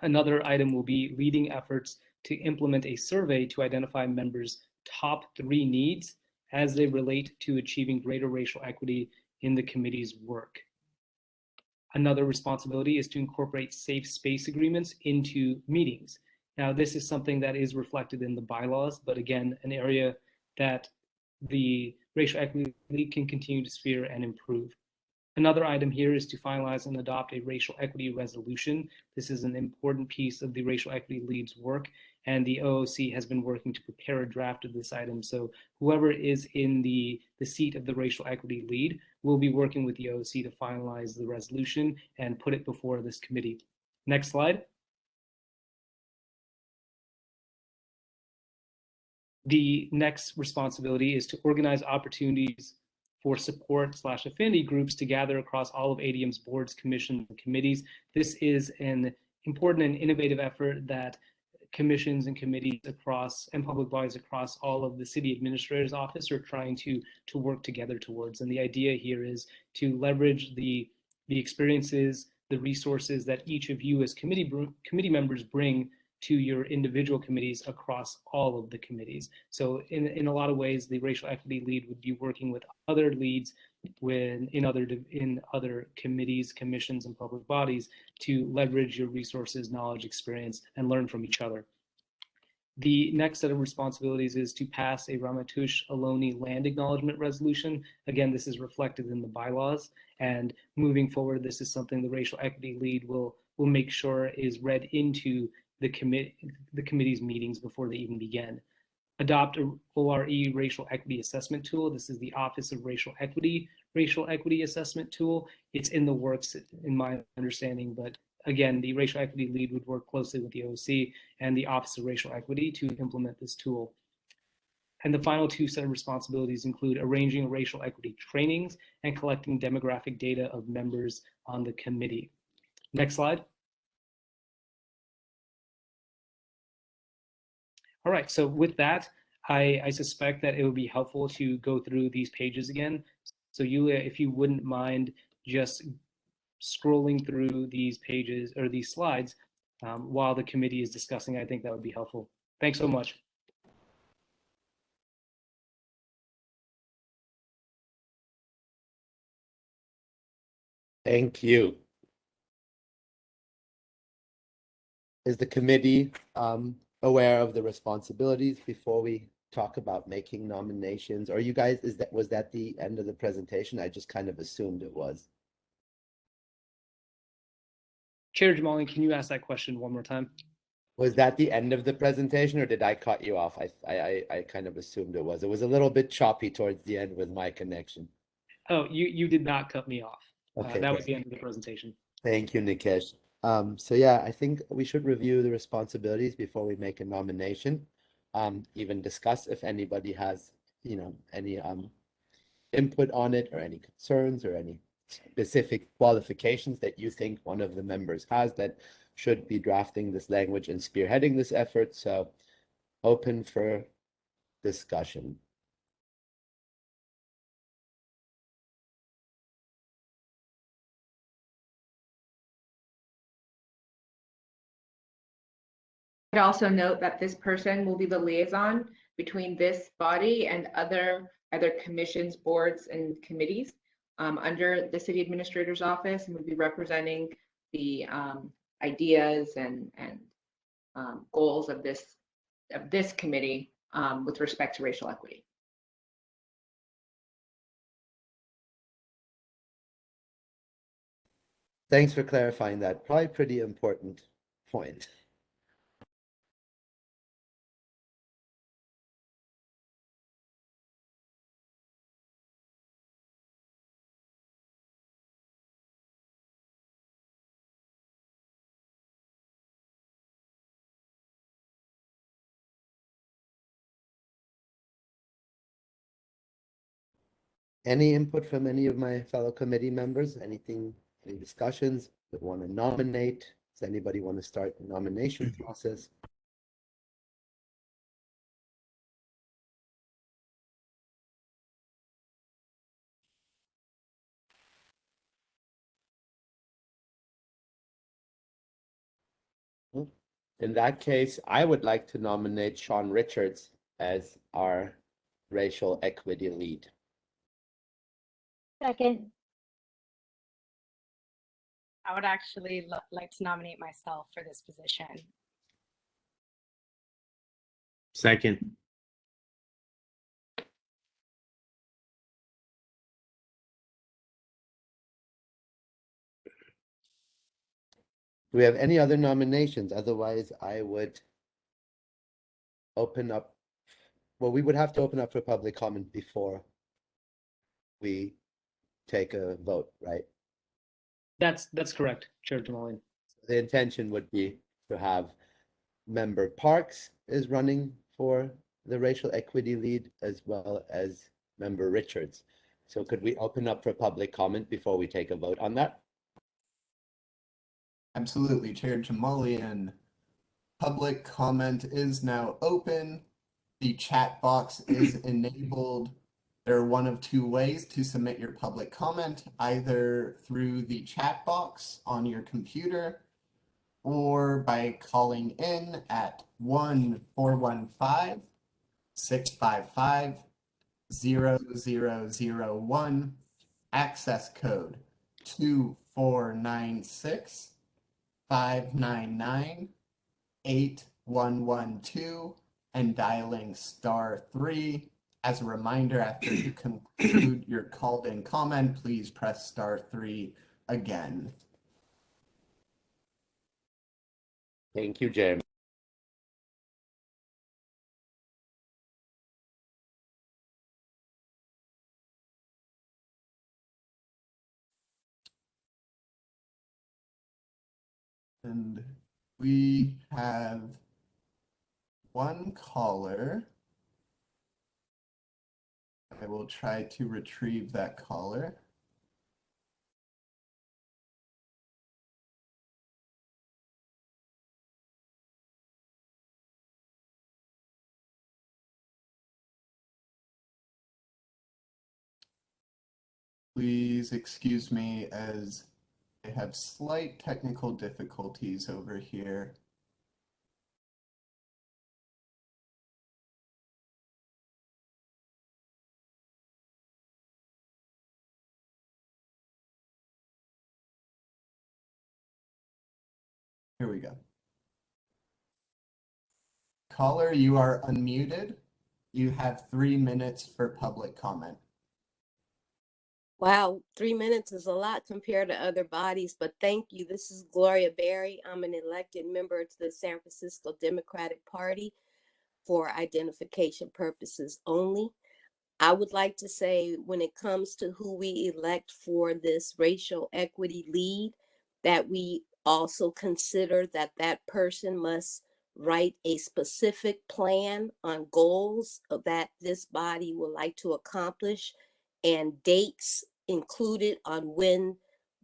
Another item will be leading efforts to implement a survey to identify members' top 3 needs as they relate to achieving greater racial equity in the committee's work. Another responsibility is to incorporate safe space agreements into meetings. Now, this is something that is reflected in the bylaws, but again, an area that the racial equity lead can continue to sphere and improve. Another item here is to finalize and adopt a racial equity resolution. This is an important piece of the racial equity lead's work, and the OOC has been working to prepare a draft of this item. So whoever is in the seat of the racial equity lead will be working with the OOC to finalize the resolution and put it before this committee. Next slide. The next responsibility is to organize opportunities for support/affinity groups to gather across all of ADM's boards, commissions, and committees. This is an important and innovative effort that commissions and committees across and public bodies across all of the city administrator's office are trying to work together towards. And the idea here is to leverage the experiences, the resources that each of you as committee members bring to your individual committees across all of the committees. So in a lot of ways, the racial equity lead would be working with other leads in other committees, commissions, and public bodies to leverage your resources, knowledge, experience, and learn from each other. The next set of responsibilities is to pass a Ramatush Aloni land acknowledgement resolution. Again, this is reflected in the bylaws, and moving forward, this is something the racial equity lead will make sure is read into the committee's meetings before they even begin. Adopt a ORE racial equity assessment tool. This is the Office of Racial Equity assessment tool. It's in the works, in my understanding, but again, the racial equity lead would work closely with the OC and the Office of Racial Equity to implement this tool. And the final 2 set of responsibilities include arranging racial equity trainings and collecting demographic data of members on the committee. Next slide. All right, so with that, I suspect that it would be helpful to go through these pages again. So Yulia, if you wouldn't mind just scrolling through these pages or these slides while the committee is discussing, I think that would be helpful. Thanks so much. Thank you. Is the committee aware of the responsibilities before we talk about making nominations? Or you guys, was that the end of the presentation? I just kind of assumed it was. Chair Jamalian, can you ask that question one more time? Was that the end of the presentation, or did I cut you off? I kind of assumed it was. It was a little bit choppy towards the end with my connection. Oh, you did not cut me off. Okay, that great. was the end of the presentation. Thank you, Nikesh. So yeah, I think we should review the responsibilities before we make a nomination. Even discuss if anybody has, any input on it or any concerns or any specific qualifications that you think one of the members has that should be drafting this language and spearheading this effort. So open for discussion. I'd also note that this person will be the liaison between this body and other commissions, boards, and committees under the city administrator's office, and will be representing the ideas and goals of this committee with respect to racial equity. Thanks for clarifying that. Probably pretty important point. Any input from any of my fellow committee members? Anything, any discussions that want to nominate? Does anybody want to start the nomination process? In that case, I would like to nominate Sean Richards as our racial equity lead. Second. I would actually like to nominate myself for this position. Second. Do we have any other nominations? Otherwise, I would open up. Well, we would have to open up for public comment before we take a vote, right? That's correct, Chair Jamalian. The intention would be to have Member Parks is running for the racial equity lead as well as Member Richards. So could we open up for public comment before we take a vote on that? Absolutely, Chair Jamalian. Public comment is now open. The chat box is enabled. There are one of two ways to submit your public comment, either through the chat box on your computer or by calling in at 1-415-655-0001, access code 2496-599-8112, and dialing *3. As a reminder, after you conclude your called in comment, please press *3 again. Thank you, Jeremy. And we have one caller. I will try to retrieve that caller. Please excuse me as I have slight technical difficulties over here. Here we go. Caller, you are unmuted. You have 3 minutes for public comment. Wow, 3 minutes is a lot compared to other bodies, but thank you. This is Gloria Berry. I'm an elected member to the San Francisco Democratic Party for identification purposes only. I would like to say when it comes to who we elect for this racial equity lead, that we also consider that that person must write a specific plan on goals that this body would like to accomplish and dates included on when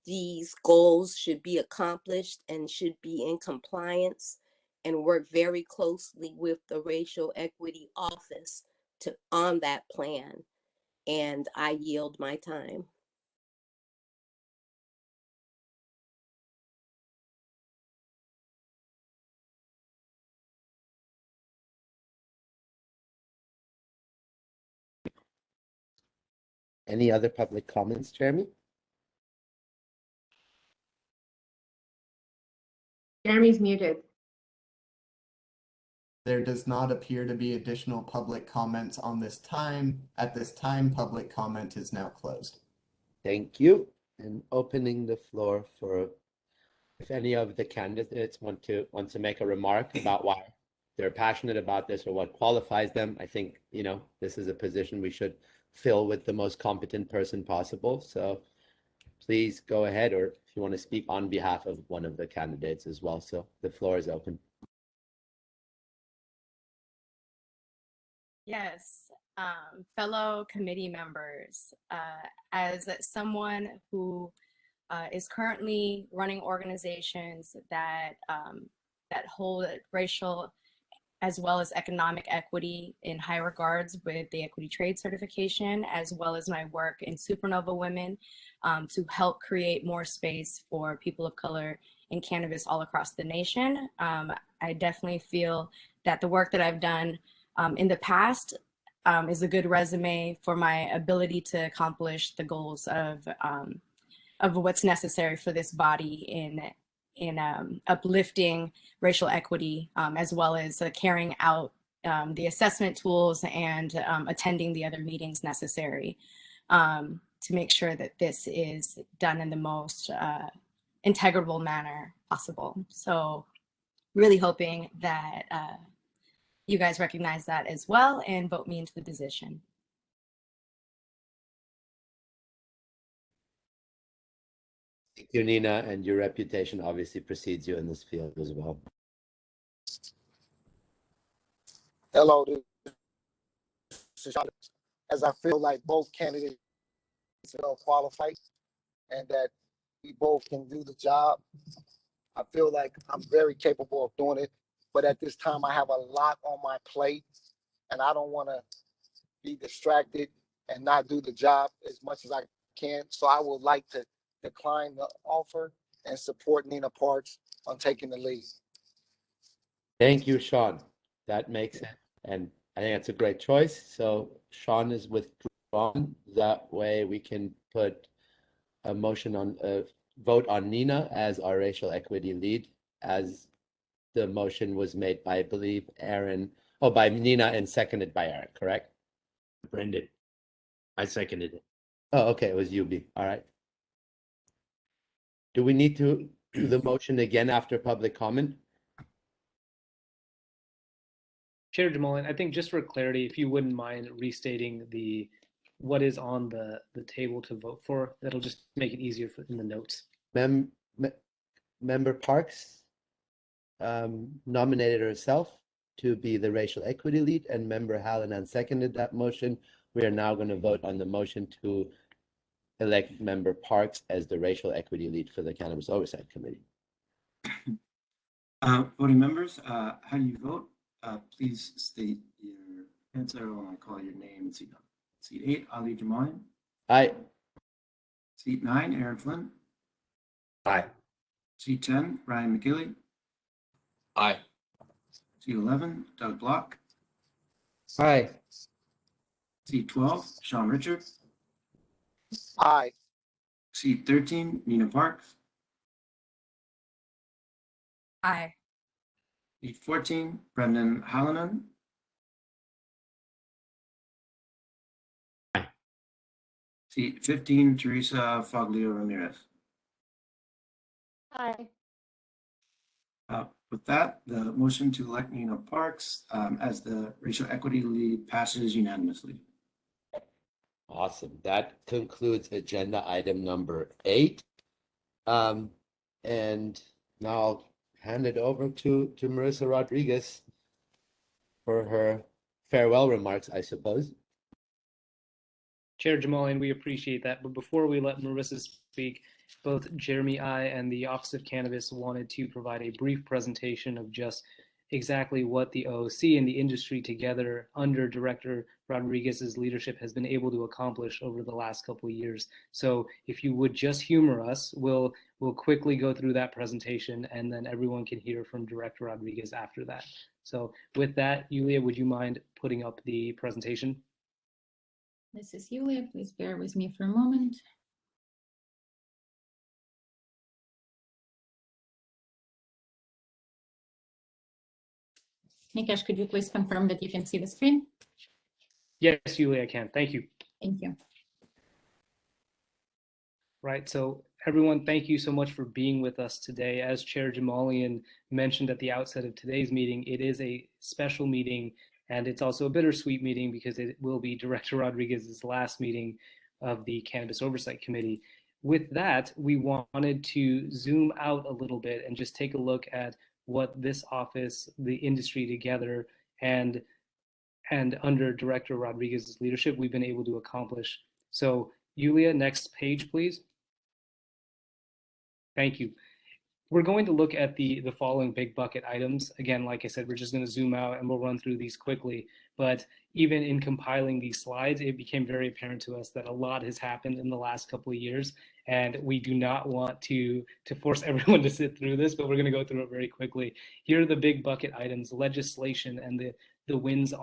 these goals should be accomplished and should be in compliance, and work very closely with the Racial Equity Office on that plan. And I yield my time. Any other public comments, Jeremy? Jeremy's muted. There does not appear to be additional public comments on this time. At this time, public comment is now closed. Thank you. And opening the floor for if any of the candidates want to make a remark about why they're passionate about this or what qualifies them. I think, this is a position we should fill with the most competent person possible. So please go ahead, or if you want to speak on behalf of one of the candidates as well. So the floor is open. Yes, fellow committee members, as someone who is currently running organizations that hold racial as well as economic equity in high regards with the Equity Trade Certification, as well as my work in Supernova Women to help create more space for people of color in cannabis all across the nation. I definitely feel that the work that I've done in the past is a good resume for my ability to accomplish the goals of what's necessary for this body in uplifting racial equity, as well as carrying out the assessment tools and attending the other meetings necessary to make sure that this is done in the most integrable manner possible. So really hoping that you guys recognize that as well and vote me into the position. Thank you, Nina, and your reputation obviously precedes you in this field as well. Hello, this is Sean. As I feel like both candidates are well qualified and that we both can do the job, I feel like I'm very capable of doing it. But at this time, I have a lot on my plate, and I don't want to be distracted and not do the job as much as I can. So I would like to decline the offer and support Nina Parks on taking the lead. Thank you, Sean. That makes it, and I think that's a great choice. So Sean is withdrawn. That way we can put a motion on a vote on Nina as our racial equity lead, as the motion was made by, I believe, by Nina and seconded by Aaron, correct? Brendan. I seconded it. Oh, okay, it was UB. All right. Do we need to do the motion again after public comment? Chair Jamalian, I think just for clarity, if you wouldn't mind restating what is on the table to vote for, that'll just make it easier in the notes. Member Parks nominated herself to be the racial equity lead, and Member Hallinan seconded that motion. We are now going to vote on the motion to elect Member Parks as the racial equity lead for the Cannabis Oversight Committee. Voting members, how do you vote? Please state your answer when I call your name and seat number. Seat 8, Ali Jamalian. Aye. Seat 9, Aaron Flynn. Aye. Seat 10, Ryan McKilley. Aye. Seat 11, Doug Block. Aye. Seat 12, Sean Richard. Aye. Seat 13, Nina Parks. Aye. Seat 14, Brendan Hallinan. Aye. Seat 15, Teresa Foglio Ramirez. Aye. With that, the motion to elect Nina Parks as the racial equity lead passes unanimously. Awesome. That concludes agenda item number 8. And now I'll hand it over to Marissa Rodriguez for her farewell remarks, I suppose. Chair Jamalian, we appreciate that. But before we let Marissa speak, both Jeremy I and the Office of Cannabis wanted to provide a brief presentation of just exactly what the OOC and the industry together under Director Rodriguez's leadership has been able to accomplish over the last couple of years. So if you would just humor us, we'll quickly go through that presentation and then everyone can hear from Director Rodriguez after that. So with that, Yulia, would you mind putting up the presentation? This is Yulia. Please bear with me for a moment. Nikesh, could you please confirm that you can see the screen? Yes, Yulia, I can. Thank you. Thank you. Right, so everyone, thank you so much for being with us today. As Chair Jamalian mentioned at the outset of today's meeting, it is a special meeting and it's also a bittersweet meeting because it will be Director Rodriguez's last meeting of the Cannabis Oversight Committee. With that, we wanted to zoom out a little bit and just take a look at what this office, the industry together, and under Director Rodriguez's leadership, we've been able to accomplish. So Yulia, next page, please. Thank you. We're going to look at the following big bucket items. Again, like I said, we're just going to zoom out and we'll run through these quickly. But even in compiling these slides, it became very apparent to us that a lot has happened in the last couple of years. And we do not want to force everyone to sit through this, but we're going to go through it very quickly. Here are the big bucket items: legislation and the wins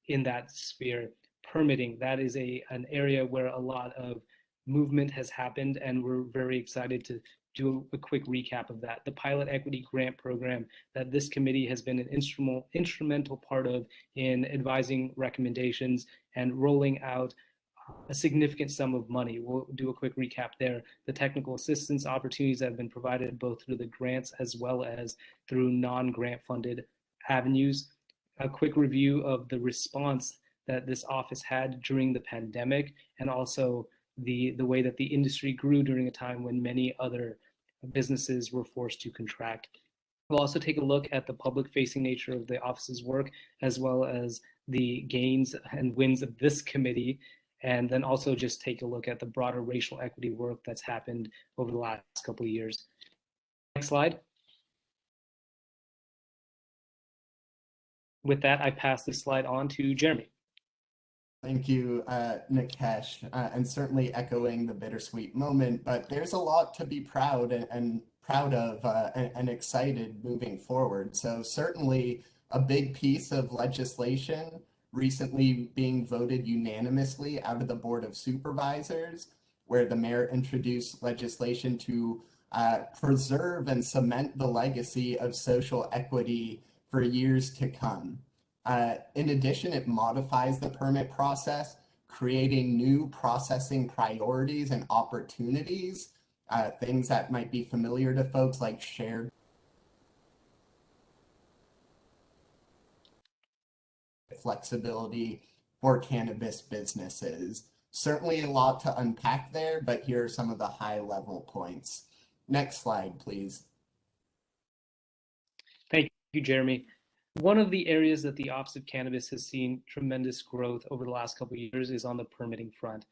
in that sphere. Permitting, that is an area where a lot of movement has happened, and we're very excited to do a quick recap of that. The pilot equity grant program that this committee has been an instrumental part of in advising recommendations and rolling out a significant sum of money. We'll do a quick recap there. The technical assistance opportunities that have been provided both through the grants as well as through non-grant funded avenues. A quick review of the response that this office had during the pandemic, and also the way that the industry grew during a time when many other businesses were forced to contract. We'll also take a look at the public-facing nature of the office's work, as well as the gains and wins of this committee, and then also just take a look at the broader racial equity work that's happened over the last couple of years. Next slide. With that, I pass this slide on to Jeremy. Thank you, Nikesh, and certainly echoing the bittersweet moment, but there's a lot to be proud of and excited moving forward. So certainly a big piece of legislation recently being voted unanimously out of the Board of Supervisors, where the mayor introduced legislation to preserve and cement the legacy of social equity for years to come. In addition, it modifies the permit process, creating new processing priorities and opportunities, things that might be familiar to folks like shared flexibility for cannabis businesses. Certainly a lot to unpack there, but here are some of the high-level points. Next slide, please. Thank you, Jeremy. One of the areas that the Office of Cannabis has seen tremendous growth over the last couple of years is on the permitting front.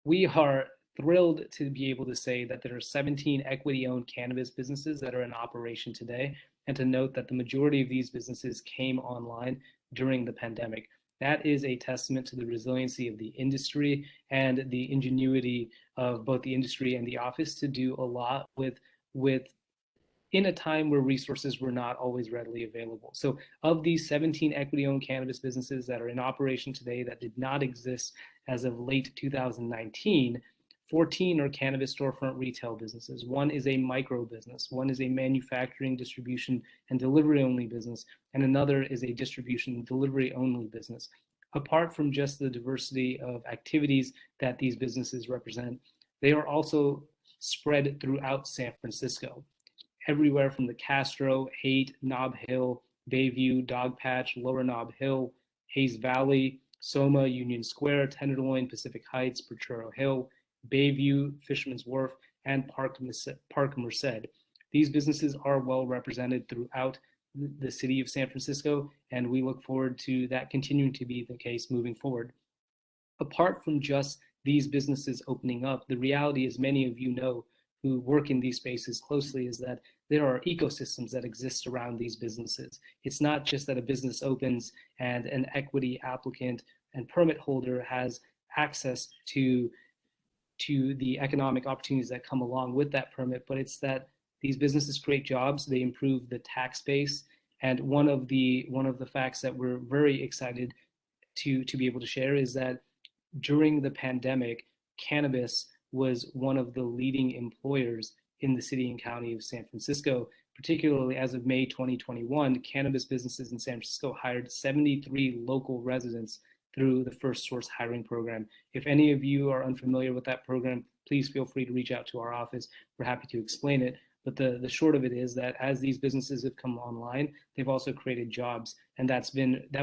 We are thrilled to be able to say that there are 17 equity-owned cannabis businesses that are in operation today, and to note that the majority of these businesses came online during the pandemic. That is a testament to the resiliency of the industry and the ingenuity of both the industry and the office to do a lot with in a time where resources were not always readily available. So of these 17 equity-owned cannabis businesses that are in operation today that did not exist as of late 2019, 14 are cannabis storefront retail businesses. One is a micro business. One is a manufacturing, distribution, and delivery only business. And another is a distribution and delivery only business. Apart from just the diversity of activities that these businesses represent, they are also spread throughout San Francisco, everywhere from the Castro, Haight, Nob Hill, Bayview, Dogpatch, Lower Nob Hill, Hayes Valley, Soma, Union Square, Tenderloin, Pacific Heights, Potrero Hill, Bayview, Fisherman's Wharf, and Park Merced. These businesses are well represented throughout the city of San Francisco, and we look forward to that continuing to be the case moving forward. Apart from just these businesses opening up, the reality, as many of you know who work in these spaces closely, is that there are ecosystems that exist around these businesses. It's not just that a business opens and an equity applicant and permit holder has access to the economic opportunities that come along with that permit, but it's that these businesses create jobs, they improve the tax base. And one of the facts that we're very excited to be able to share is that during the pandemic, cannabis was one of the leading employers in the city and county of San Francisco. Particularly as of May 2021, cannabis businesses in San Francisco hired 73 local residents through the First Source hiring program. If any of you are unfamiliar with that program, please feel free to reach out to our office. We're happy to explain it. But the short of it is that as these businesses have come online, they've also created jobs. And that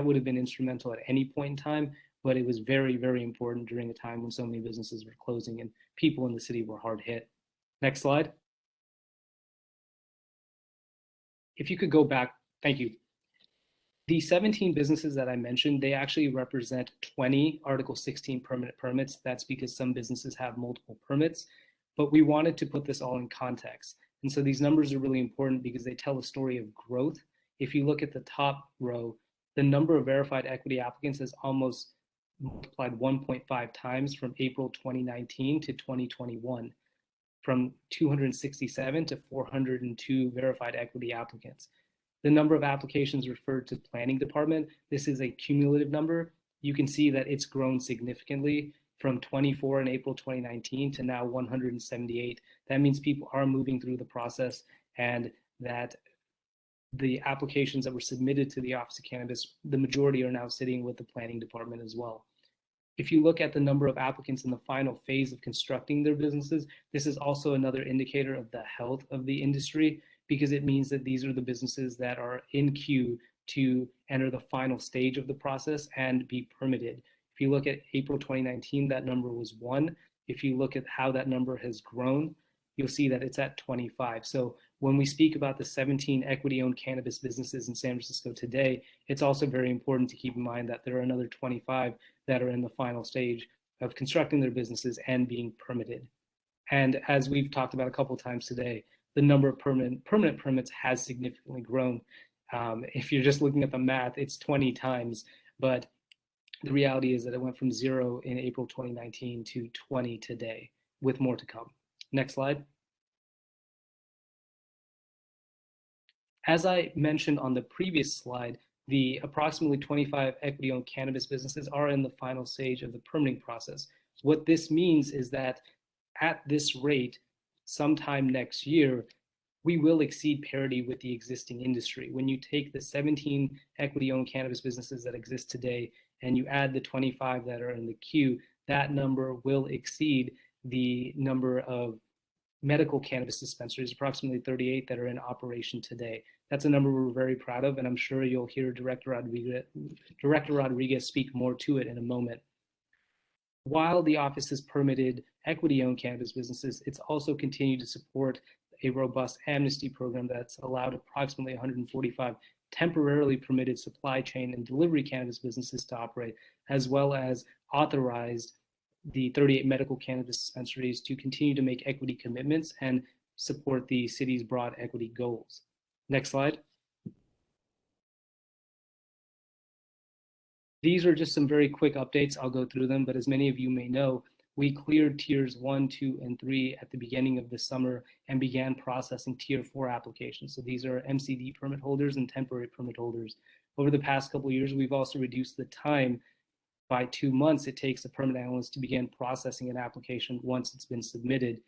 would have been instrumental at any point in time, but it was very, very important during a time when so many businesses were closing and people in the city were hard hit. Next slide. If you could go back, thank you. The 17 businesses that I mentioned, they actually represent 20 Article 16 permanent permits. That's because some businesses have multiple permits, but we wanted to put this all in context. And so these numbers are really important because they tell a story of growth. If you look at the top row, the number of verified equity applicants has almost multiplied 1.5 times from April 2019 to 2021, from 267 to 402 verified equity applicants. The number of applications referred to the planning department, this is a cumulative number. You can see that it's grown significantly from 24 in April 2019 to now 178. That means people are moving through the process and that the applications that were submitted to the Office of Cannabis, the majority are now sitting with the planning department as well. If you look at the number of applicants in the final phase of constructing their businesses, this is also another indicator of the health of the industry, because it means that these are the businesses that are in queue to enter the final stage of the process and be permitted. If you look at April 2019, that number was 1. If you look at how that number has grown, you'll see that it's at 25. So when we speak about the 17 equity-owned cannabis businesses in San Francisco today, it's also very important to keep in mind that there are another 25 that are in the final stage of constructing their businesses and being permitted. And as we've talked about a couple of times today, the number of permanent permits has significantly grown. If you're just looking at the math, it's 20 times, but the reality is that it went from 0 in April 2019 to 20 today, with more to come. Next slide. As I mentioned on the previous slide, the approximately 25 equity-owned cannabis businesses are in the final stage of the permitting process. What this means is that at this rate, sometime next year, we will exceed parity with the existing industry. When you take the 17 equity-owned cannabis businesses that exist today and you add the 25 that are in the queue, that number will exceed the number of medical cannabis dispensaries, approximately 38 that are in operation today. That's a number we're very proud of, and I'm sure you'll hear Director Rodriguez speak more to it in a moment. While the office has permitted equity-owned cannabis businesses, it's also continued to support a robust amnesty program that's allowed approximately 145 temporarily permitted supply chain and delivery cannabis businesses to operate, as well as authorized the 38 medical cannabis dispensaries to continue to make equity commitments and support the city's broad equity goals. Next slide. These are just some very quick updates. I'll go through them, but as many of you may know, we cleared tiers 1, 2, and 3 at the beginning of the summer and began processing tier 4 applications. So these are MCD permit holders and temporary permit holders. Over the past couple of years, we've also reduced the time by 2 months it takes a permit analyst to begin processing an application once it's been submitted.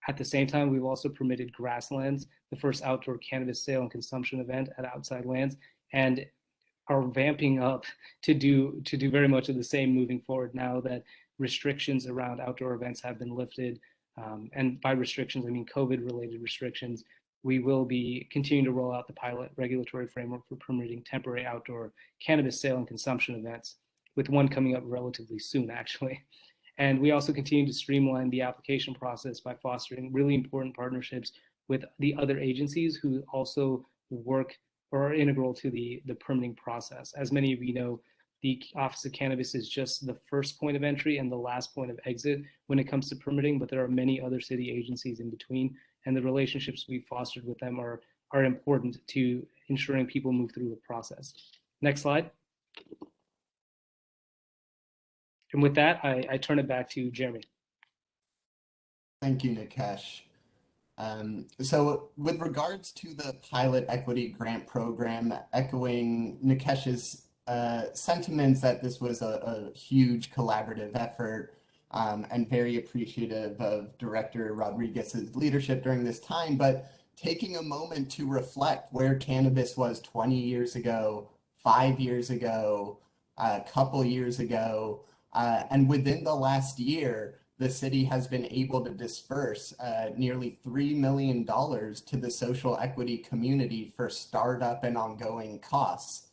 At the same time, we've also permitted Grasslands, the first outdoor cannabis sale and consumption event at Outside Lands, and are vamping up to do very much of the same moving forward now that restrictions around outdoor events have been lifted. And by restrictions, I mean COVID-related restrictions. We will be continuing to roll out the pilot regulatory framework for permitting temporary outdoor cannabis sale and consumption events, with one coming up relatively soon, actually. And we also continue to streamline the application process by fostering really important partnerships with the other agencies who also work or are integral to the permitting process. As many of you know, the Office of Cannabis is just the first point of entry and the last point of exit when it comes to permitting, but there are many other city agencies in between, and the relationships we've fostered with them are important to ensuring people move through the process. Next slide. And with that, I turn it back to Jeremy. Thank you, Nikesh. So with regards to the pilot equity grant program, echoing Nikesh's sentiments that this was a huge collaborative effort, and very appreciative of Director Rodriguez's leadership during this time, but taking a moment to reflect where cannabis was 20 years ago, 5 years ago, a couple years ago, and within the last year, the city has been able to disperse nearly $3 million to the social equity community for startup and ongoing costs.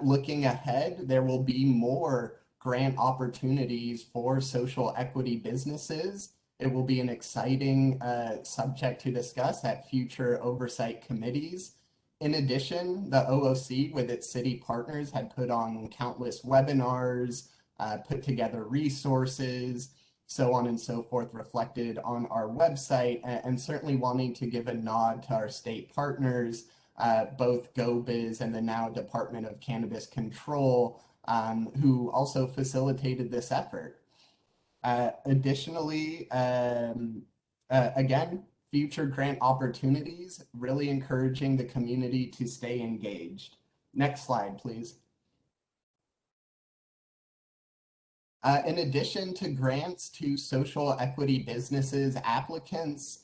Looking ahead, there will be more grant opportunities for social equity businesses. It will be an exciting subject to discuss at future oversight committees. In addition, the OOC with its city partners had put on countless webinars, put together resources, so on and so forth, reflected on our website, and certainly wanting to give a nod to our state partners, both GoBiz and the now Department of Cannabis Control, who also facilitated this effort. Additionally, again, future grant opportunities, really encouraging the community to stay engaged. Next slide, please. In addition to grants to social equity businesses applicants,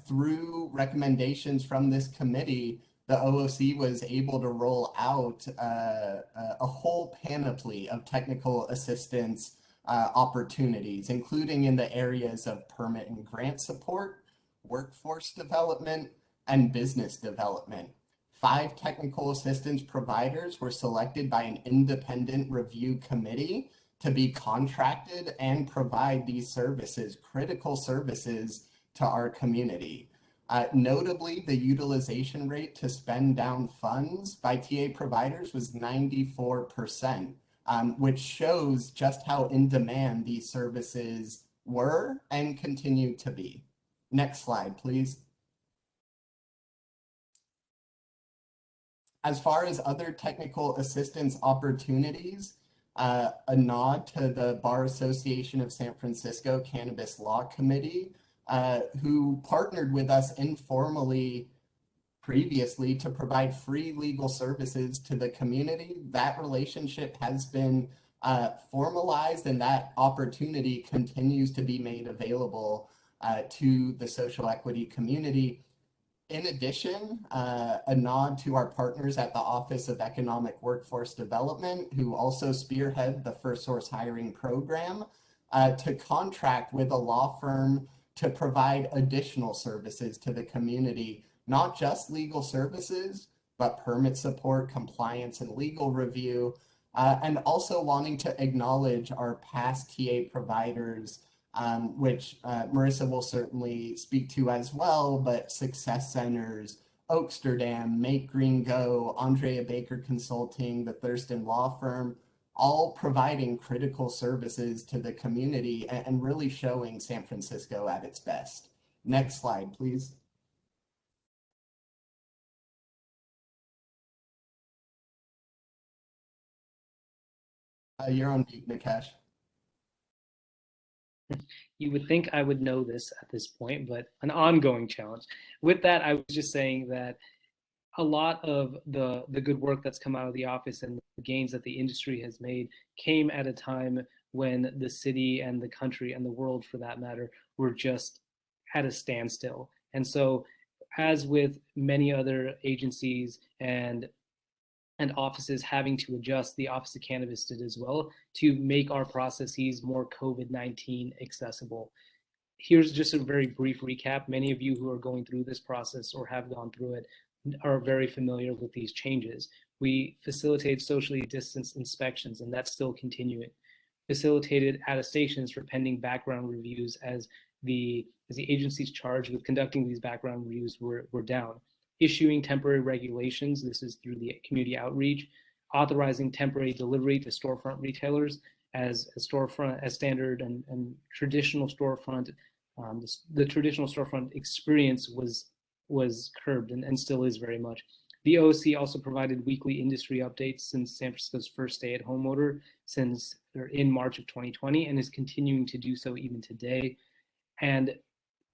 through recommendations from this committee, the OOC was able to roll out a whole panoply of technical assistance opportunities, including in the areas of permit and grant support, workforce development, and business development. 5 technical assistance providers were selected by an independent review committee to be contracted and provide these services, critical services, to our community. Notably, the utilization rate to spend down funds by TA providers was 94%, which shows just how in demand these services were and continue to be. Next slide, please. As far as other technical assistance opportunities, a nod to the Bar Association of San Francisco Cannabis Law Committee, who partnered with us informally previously to provide free legal services to the community. That relationship has been formalized, and that opportunity continues to be made available to the social equity community. In addition, a nod to our partners at the Office of Economic Workforce Development, who also spearhead the First Source hiring program, to contract with a law firm to provide additional services to the community, not just legal services, but permit support, compliance, and legal review, and also wanting to acknowledge our past TA providers, which Marissa will certainly speak to as well, but Success Centers, Oaksterdam, Make Green Go, Andrea Baker Consulting, the Thurston Law Firm, all providing critical services to the community and really showing San Francisco at its best. Next slide, please. You're on mute, Nikesh. You would think I would know this at this point, but an ongoing challenge. With that, I was just saying that a lot of the good work that's come out of the office and the gains that the industry has made came at a time when the city and the country and the world, for that matter, were just at a standstill. And so, as with many other agencies and offices having to adjust, the Office of Cannabis did as well to make our processes more COVID-19 accessible. Here's just a very brief recap. Many of you who are going through this process or have gone through it are very familiar with these changes. We facilitated socially distanced inspections, and that's still continuing. Facilitated attestations for pending background reviews as the agencies charged with conducting these background reviews were down. Issuing temporary regulations, this is through the community outreach. Authorizing temporary delivery to storefront retailers as standard and traditional storefront. The traditional storefront experience was curbed and still is very much. The OC also provided weekly industry updates since San Francisco's first stay-at-home order in March of 2020, and is continuing to do so even today. And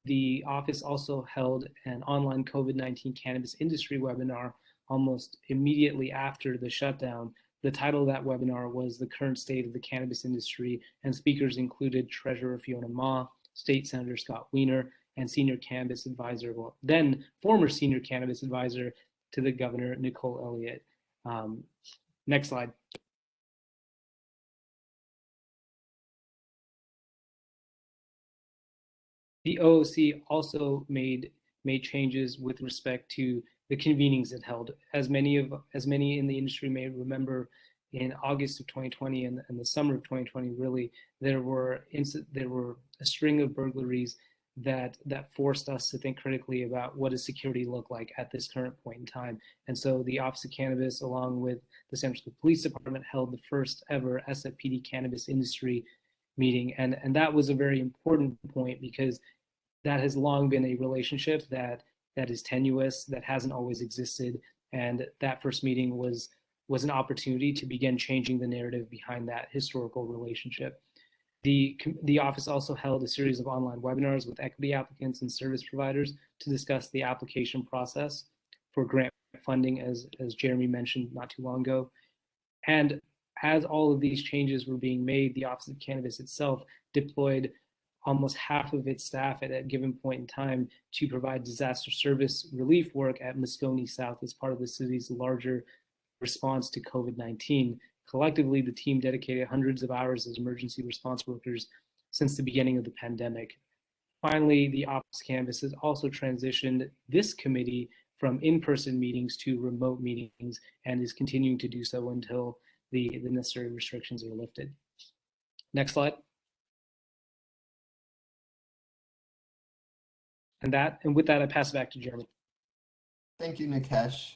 the office also held an online COVID-19 cannabis industry webinar almost immediately after the shutdown. The title of that webinar was The Current State of the Cannabis Industry, and speakers included Treasurer Fiona Ma, State Senator Scott Wiener, and Senior Cannabis Advisor, then former Senior Cannabis Advisor to the Governor, Nicole Elliott. Next slide. The OOC also made changes with respect to the convenings it held. As many in the industry may remember, in August of 2020 and the summer of 2020, really, there were a string of burglaries that forced us to think critically about what does security look like at this current point in time. And so the Office of Cannabis, along with the San Francisco Police Department, held the first ever SFPD cannabis industry meeting. And that was a very important point, because that has long been a relationship that is tenuous, that hasn't always existed. And that first meeting was an opportunity to begin changing the narrative behind that historical relationship. The office also held a series of online webinars with equity applicants and service providers to discuss the application process for grant funding, as Jeremy mentioned not too long ago. And as all of these changes were being made, the Office of Cannabis itself deployed almost half of its staff at a given point in time to provide disaster service relief work at Moscone South as part of the city's larger response to COVID-19. Collectively, the team dedicated hundreds of hours as emergency response workers since the beginning of the pandemic. Finally, the Office of Cannabis has also transitioned this committee from in-person meetings to remote meetings, and is continuing to do so until the necessary restrictions are lifted. Next slide. And with that, I pass it back to Jeremy. Thank you, Nikesh.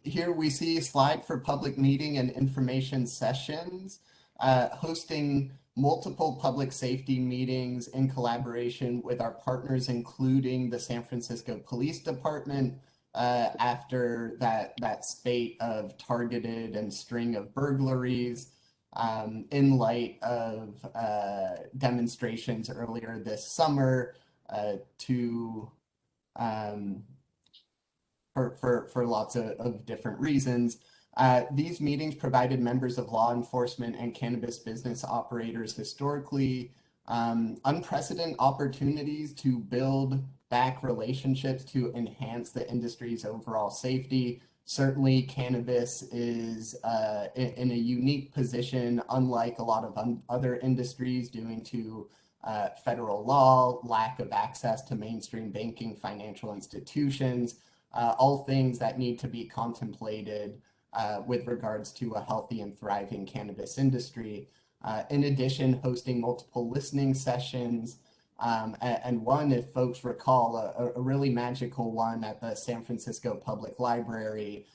Here we see a slide for public meeting and information sessions, hosting multiple public safety meetings in collaboration with our partners, including the San Francisco Police Department, after that spate of targeted and string of burglaries, in light of demonstrations earlier this summer for lots of different reasons. These meetings provided members of law enforcement and cannabis business operators historically unprecedented opportunities to build back relationships to enhance the industry's overall safety. Certainly, cannabis is in a unique position, unlike a lot of other industries, due to federal law, lack of access to mainstream banking, financial institutions, all things that need to be contemplated with regards to a healthy and thriving cannabis industry. In addition, hosting multiple listening sessions, and one, if folks recall, a really magical one at the San Francisco Public Library,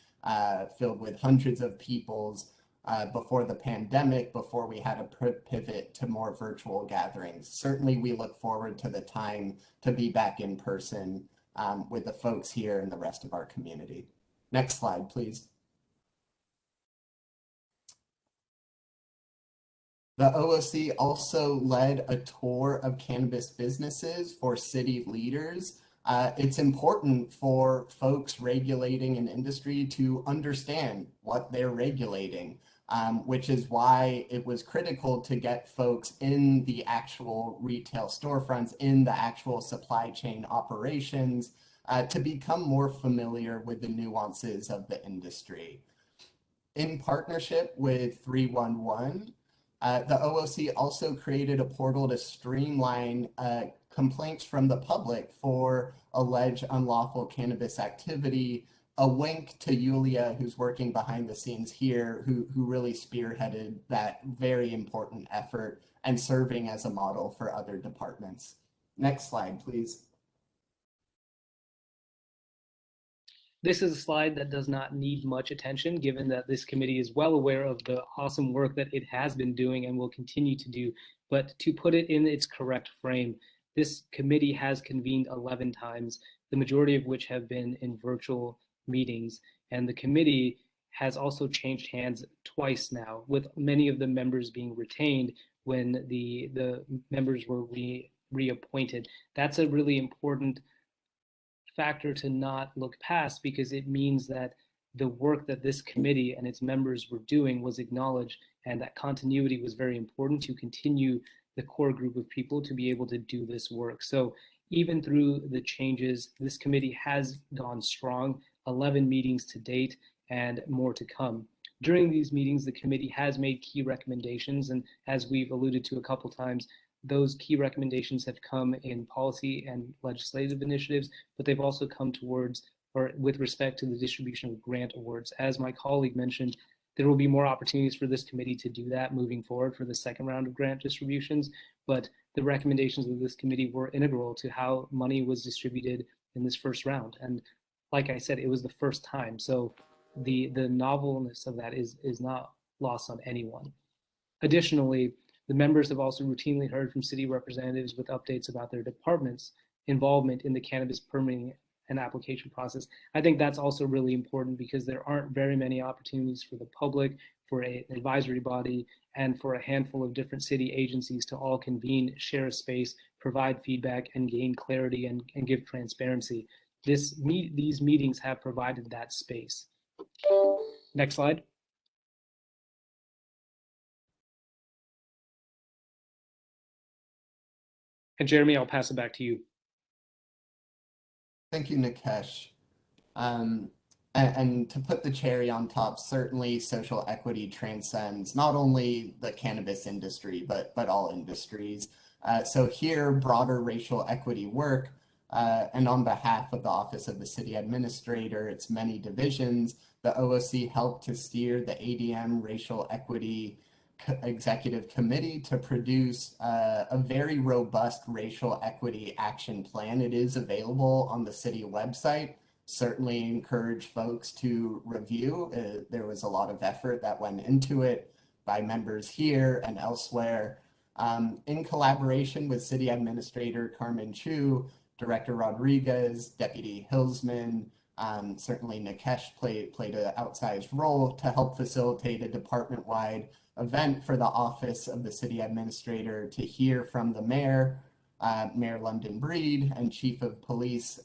filled with hundreds of peoples before the pandemic, before we had to pivot to more virtual gatherings. Certainly, we look forward to the time to be back in person with the folks here and the rest of our community. Next slide, please. The OOC also led a tour of cannabis businesses for city leaders. It's important for folks regulating an industry to understand what they're regulating, which is why it was critical to get folks in the actual retail storefronts, in the actual supply chain operations, to become more familiar with the nuances of the industry. In partnership with 311, the OOC also created a portal to streamline complaints from the public for alleged unlawful cannabis activity. A wink to Yulia, who's working behind the scenes here, who really spearheaded that very important effort and serving as a model for other departments. Next slide, please. This is a slide that does not need much attention, given that this committee is well aware of the awesome work that it has been doing and will continue to do. But to put it in its correct frame, this committee has convened 11 times, the majority of which have been in virtual meetings. And the committee has also changed hands twice now, with many of the members being retained when the members were reappointed. That's a really important factor to not look past, because it means that the work that this committee and its members were doing was acknowledged, and that continuity was very important to continue the core group of people to be able to do this work. So even through the changes, this committee has gone strong, 11 meetings to date and more to come. During these meetings, the committee has made key recommendations, and as we've alluded to a couple times, those key recommendations have come in policy and legislative initiatives, but they've also come towards, or with respect to the distribution of grant awards. As my colleague mentioned, there will be more opportunities for this committee to do that moving forward for the second round of grant distributions, but the recommendations of this committee were integral to how money was distributed in this first round. And like I said, it was the first time, so the novelness of that is not lost on anyone. Additionally, the members have also routinely heard from city representatives with updates about their department's involvement in the cannabis permitting and application process. I think that's also really important, because there aren't very many opportunities for the public, for an advisory body, and for a handful of different city agencies to all convene, share a space, provide feedback, and gain clarity and give transparency. These meetings have provided that space. Next slide. And Jeremy, I'll pass it back to you. Thank you, Nikesh. And to put the cherry on top, certainly social equity transcends not only the cannabis industry, but all industries. So here, broader racial equity work, and on behalf of the Office of the City Administrator, its many divisions, the OOC helped to steer the ADM Racial Equity Executive Committee to produce a very robust racial equity action plan. It is available on the city website. Certainly encourage folks to review. There was a lot of effort that went into it by members here and elsewhere. In collaboration with City Administrator Carmen Chu, Director Rodriguez, Deputy Hillsman, certainly Nikesh played an outsized role to help facilitate a department-wide event for the Office of the City Administrator to hear from the Mayor, Mayor London Breed, and Chief of Police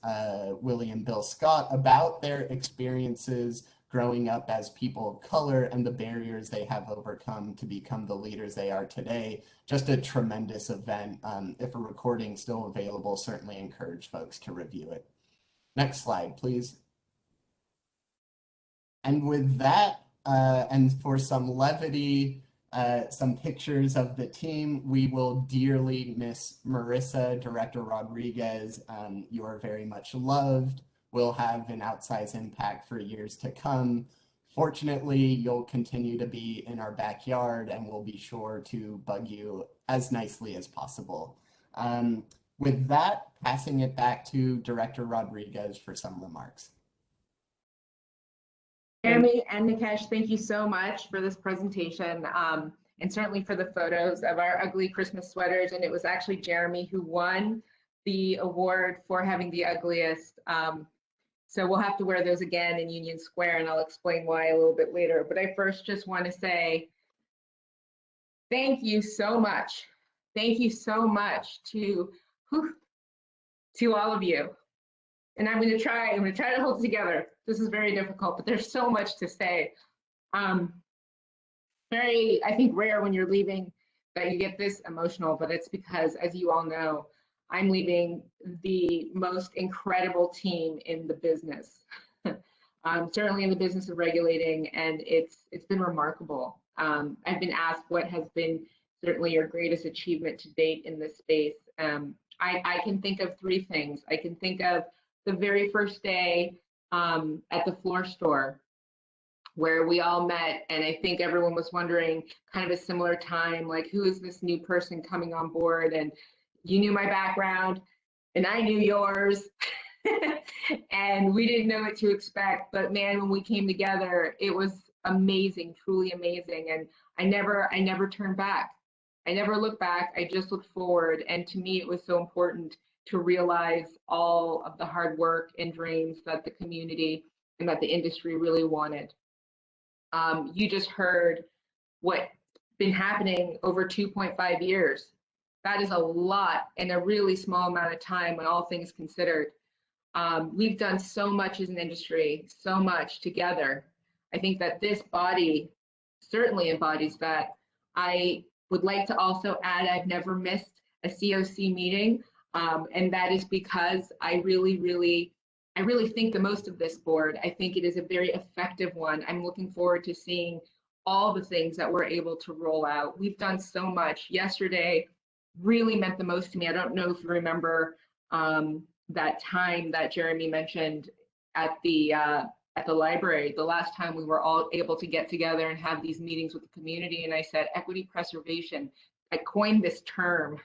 William Bill Scott about their experiences growing up as people of color and the barriers they have overcome to become the leaders they are today. Just a tremendous event. If a recording's still available, certainly encourage folks to review it. Next slide, please. And with that, and for some levity, some pictures of the team, we will dearly miss Marissa, Director Rodriguez. You are very much loved. Will have an outsized impact for years to come. Fortunately, you'll continue to be in our backyard, and we'll be sure to bug you as nicely as possible. With that, passing it back to Director Rodriguez for some remarks. Jeremy and Nikesh, thank you so much for this presentation, and certainly for the photos of our ugly Christmas sweaters. And it was actually Jeremy who won the award for having the ugliest. So we'll have to wear those again in Union Square, and I'll explain why a little bit later. But I first just want to say Thank you so much. Thank you so much to all of you. And I'm going to try to hold it together. This is very difficult, but there's so much to say. Very, I think, rare when you're leaving that you get this emotional, but it's because, as you all know, I'm leaving the most incredible team in the business. Certainly in the business of regulating, and it's been remarkable. I've been asked what has been certainly your greatest achievement to date in this space. I can think of three things. I can think of the very first day at the floor store, where we all met, and I think everyone was wondering, kind of a similar time, like, who is this new person coming on board? And you knew my background, and I knew yours, and we didn't know what to expect. But man, when we came together, it was amazing, truly amazing. And I never turned back. I never looked back. I just looked forward. And to me, it was so important to realize all of the hard work and dreams that the community and that the industry really wanted. You just heard what's been happening over 2.5 years. That is a lot in a really small amount of time when all things considered. We've done so much as an industry, so much together. I think that this body certainly embodies that. I would like to also add, I've never missed a COC meeting, and that is because I really think the most of this board. I think it is a very effective one. I'm looking forward to seeing all the things that we're able to roll out. We've done so much. Yesterday really meant the most to me. I don't know if you remember that time that Jeremy mentioned at the library, the last time we were all able to get together and have these meetings with the community. And I said, equity preservation. I coined this term,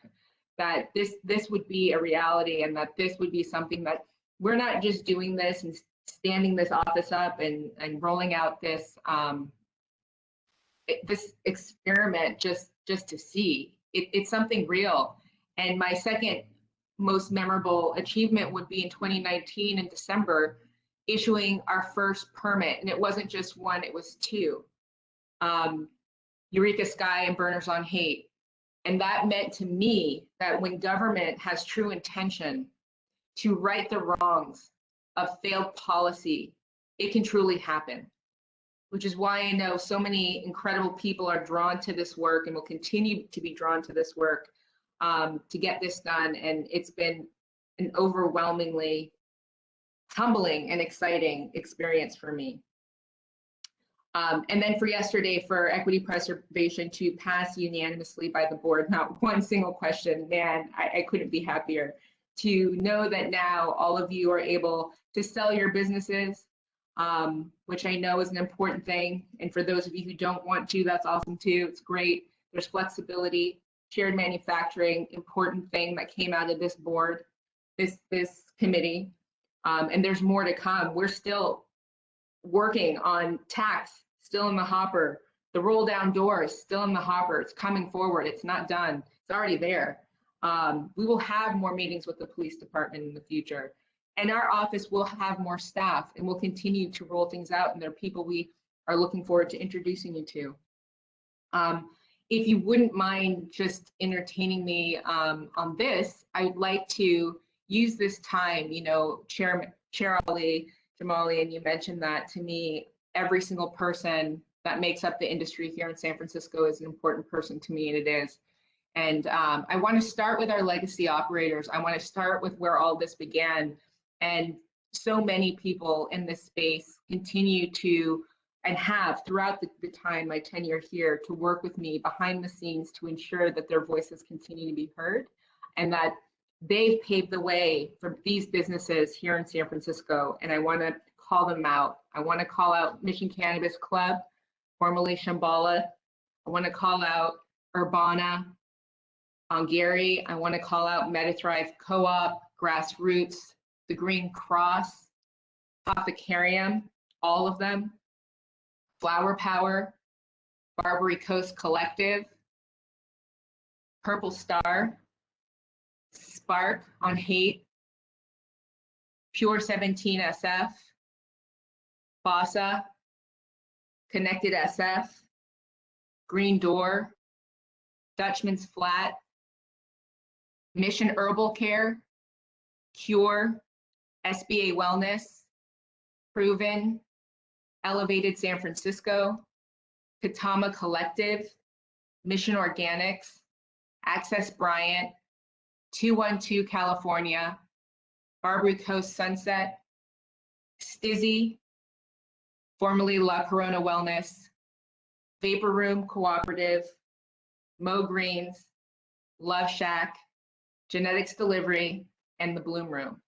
that this would be a reality, and that this would be something that we're not just doing this and standing this office up and rolling out this this experiment just to see. It's something real. And my second most memorable achievement would be in 2019 in December, issuing our first permit. And it wasn't just one, it was two. Eureka Sky and Burners on Hate. And that meant to me that when government has true intention to right the wrongs of failed policy, it can truly happen, which is why I know so many incredible people are drawn to this work and will continue to be drawn to this work to get this done. And it's been an overwhelmingly humbling and exciting experience for me. And then for yesterday, for equity preservation to pass unanimously by the board, not one single question, man, I couldn't be happier. To know that now all of you are able to sell your businesses, which I know is an important thing. And for those of you who don't want to, that's awesome too. It's great. There's flexibility, shared manufacturing, important thing that came out of this board, this committee. And there's more to come. We're still working on tax, still in the hopper. The roll down doors, still in the hopper. It's coming forward. It's not done. It's already there. We will have more meetings with the police department in the future. And our office will have more staff, and we'll continue to roll things out. And there are people we are looking forward to introducing you to. If you wouldn't mind just entertaining me on this, I'd like to use this time, you know, Chair Ali, Jamali, and you mentioned that to me, every single person that makes up the industry here in San Francisco is an important person to me, and it is. And I want to start with our legacy operators. I want to start with where all this began. And so many people in this space continue to, and have throughout the time, my tenure here, to work with me behind the scenes to ensure that their voices continue to be heard, and that they've paved the way for these businesses here in San Francisco. And I want to call them out. I want to call out Mission Cannabis Club, formerly Shambhala. I want to call out Urbana, Gary. I want to call out MetaThrive Co-op, Grassroots, the Green Cross, Apothecarium, all of them, Flower Power, Barbary Coast Collective, Purple Star, Spark on Hate, Pure 17 SF, FOSSA, Connected SF, Green Door, Dutchman's Flat, Mission Herbal Care, Cure, SBA Wellness, Proven, Elevated San Francisco, Katama Collective, Mission Organics, Access Bryant, 212 California, Barbary Coast Sunset, Stizzy, formerly La Corona Wellness, Vapor Room Cooperative, Mo Greens, Love Shack, Genetics Delivery, and the Bloom Room.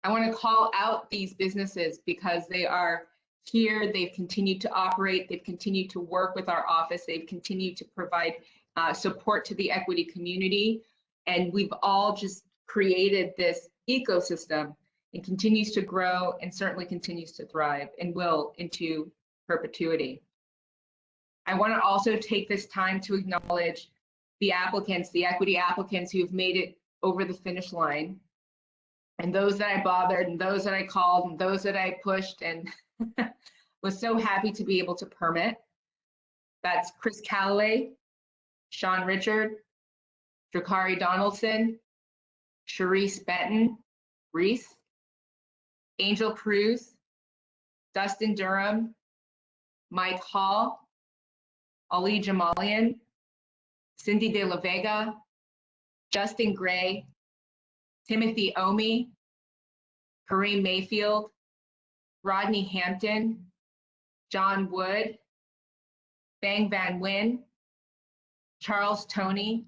I want to call out these businesses because they are here, they've continued to operate, they've continued to work with our office, they've continued to provide support to the equity community, and we've all just created this ecosystem. It continues to grow and certainly continues to thrive and will into perpetuity. I want to also take this time to acknowledge the applicants, the equity applicants who have made it over the finish line, and those that I bothered, and those that I called, and those that I pushed, and was so happy to be able to permit. That's Chris Calloway, Sean Richard, Drakari Donaldson, Sharice Benton, Reese, Angel Cruz, Dustin Durham, Mike Hall, Ali Jamalian, Cindy De La Vega, Justin Gray, Timothy Omi, Kareem Mayfield, Rodney Hampton, John Wood, Bang Van Wyn, Charles Toney,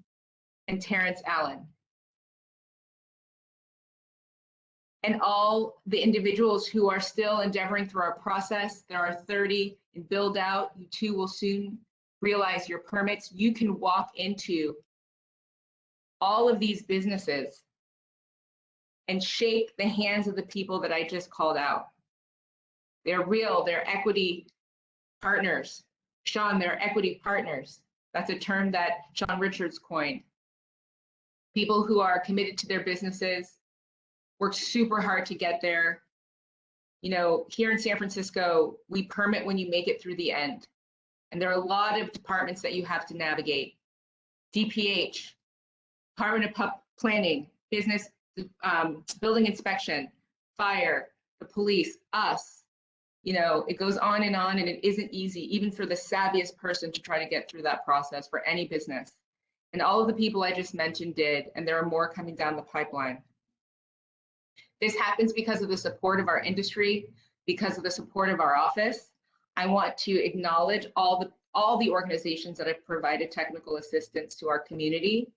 and Terrence Allen. And all the individuals who are still endeavoring through our process. There are 30 in build out. You too will soon realize your permits. You can walk into all of these businesses and shake the hands of the people that I just called out. They're real, they're equity partners. Sean, they're equity partners. That's a term that Sean Richards coined. People who are committed to their businesses, work super hard to get there. You know, here in San Francisco, we permit when you make it through the end. And there are a lot of departments that you have to navigate. DPH, Department of Planning, Business, Building Inspection, Fire, the police, us. You know, it goes on, and it isn't easy, even for the savviest person to try to get through that process for any business. And all of the people I just mentioned did, and there are more coming down the pipeline. This happens because of the support of our industry, because of the support of our office. I want to acknowledge all the organizations that have provided technical assistance to our community.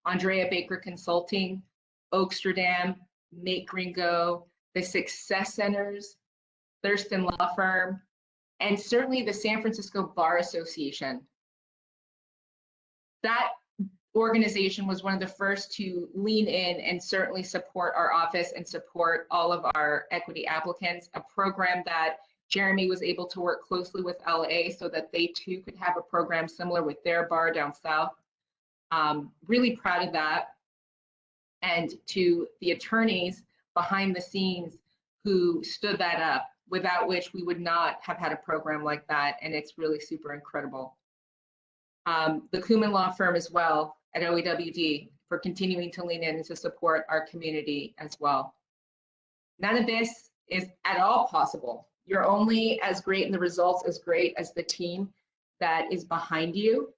Andrea Baker Consulting, Oaksterdam, Make Green Go, the Success Centers, Thurston Law Firm, and certainly the San Francisco Bar Association. That organization was one of the first to lean in and certainly support our office and support all of our equity applicants, a program that Jeremy was able to work closely with LA so that they too could have a program similar with their bar down south. Really proud of that. And to the attorneys behind the scenes who stood that up, without which we would not have had a program like that, and it's really super incredible. The Kuman Law Firm as well at OEWD for continuing to lean in and to support our community as well. None of this is at all possible. You're only as great and the results as great as the team that is behind you.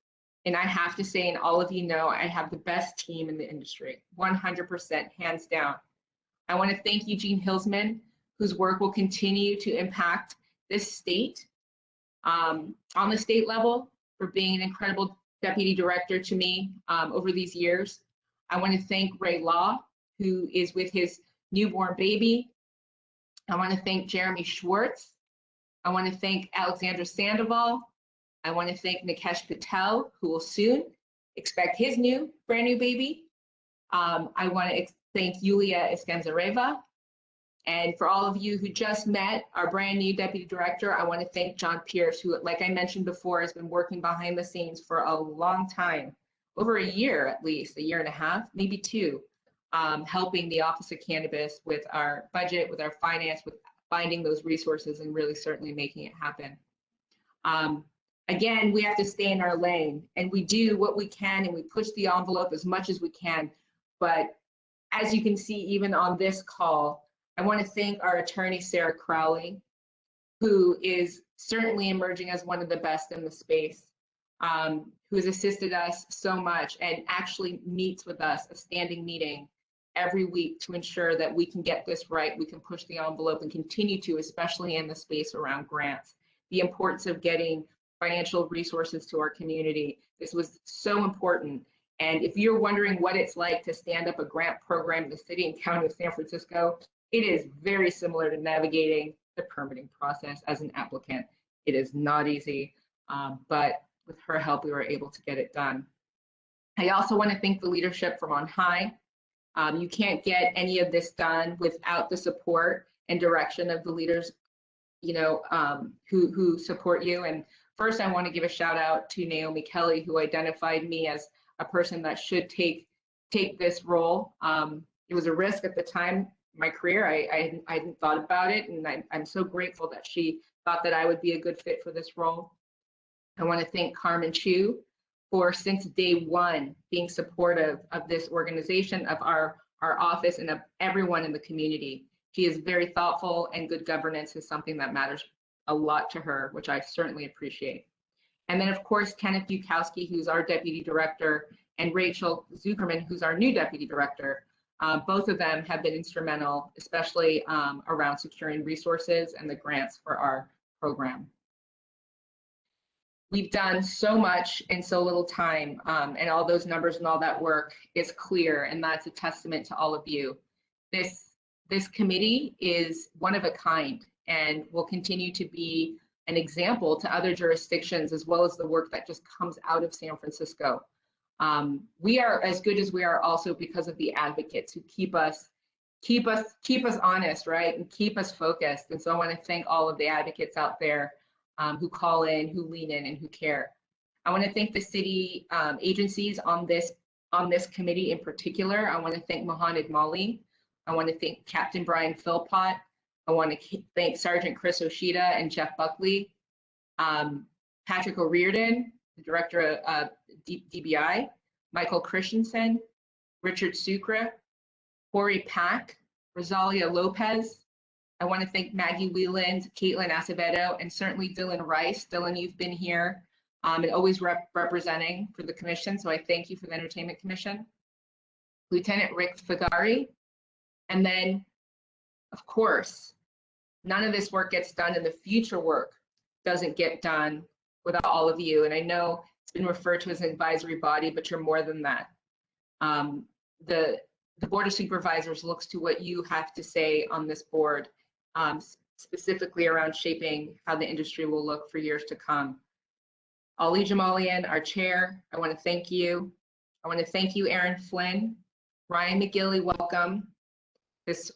And I have to say, and all of you know, I have the best team in the industry, 100%, hands down. I want to thank Eugene Hillsman, whose work will continue to impact this state on the state level, for being an incredible deputy director to me over these years. I want to thank Ray Law, who is with his newborn baby. I want to thank Jeremy Schwartz. I want to thank Alexandra Sandoval. I want to thank Nikesh Patel, who will soon expect his brand new baby. I want to thank Yulia Eskenzareva. And for all of you who just met our brand new deputy director, I want to thank John Pierce, who, like I mentioned before, has been working behind the scenes for a long time, over a year at least, a year and a half, maybe two, helping the Office of Cannabis with our budget, with our finance, with finding those resources and really certainly making it happen. Again, we have to stay in our lane, and we do what we can, and we push the envelope as much as we can. But as you can see, even on this call, I want to thank our attorney, Sarah Crowley, who is certainly emerging as one of the best in the space, who has assisted us so much and actually meets with us, a standing meeting every week to ensure that we can get this right, we can push the envelope and continue to, especially in the space around grants. The importance of getting financial resources to our community. This was so important. And if you're wondering what it's like to stand up a grant program in the city and county of San Francisco, it is very similar to navigating the permitting process as an applicant. It is not easy, but with her help, we were able to get it done. I also want to thank the leadership from on high. You can't get any of this done without the support and direction of the leaders, you know, who support you. And first, I want to give a shout out to Naomi Kelly, who identified me as a person that should take this role. It was a risk at the time, my career. I hadn't thought about it, and I'm so grateful that she thought that I would be a good fit for this role. I want to thank Carmen Chu for, since day one, being supportive of this organization, of our office, and of everyone in the community. She is very thoughtful, and good governance is something that matters a lot to her, which I certainly appreciate. And then, of course, Kenneth Bukowski, who's our deputy director, and Rachel Zuckerman, who's our new deputy director. Both of them have been instrumental, especially around securing resources and the grants for our program. We've done so much in so little time, and all those numbers and all that work is clear, and that's a testament to all of you. This committee is one of a kind and will continue to be an example to other jurisdictions, as well as the work that just comes out of San Francisco. We are as good as we are also because of the advocates who keep us honest, right, and keep us focused. And so I want to thank all of the advocates out there who call in, who lean in, and who care. I want to thank the city agencies on this committee in particular. I want to thank Mohamed Mali. I want to thank Captain Brian Philpott. I want to thank Sergeant Chris Oshida and Jeff Buckley, Patrick O'Riordan, the director of DBI, Michael Christensen, Richard Sucre, Corey Pack, Rosalia Lopez. I want to thank Maggie Wheeland, Caitlin Acevedo, and certainly Dylan Rice. Dylan, you've been here and always representing for the commission, so I thank you for the Entertainment Commission. Lieutenant Rick Fagari, and then, of course, none of this work gets done and the future work doesn't get done without all of you. And I know it's been referred to as an advisory body, but you're more than that. The Board of Supervisors looks to what you have to say on this board, specifically around shaping how the industry will look for years to come. Ali Jamalian, our chair, I want to thank you. I want to thank you, Aaron Flynn. Ryan McGilly, welcome. This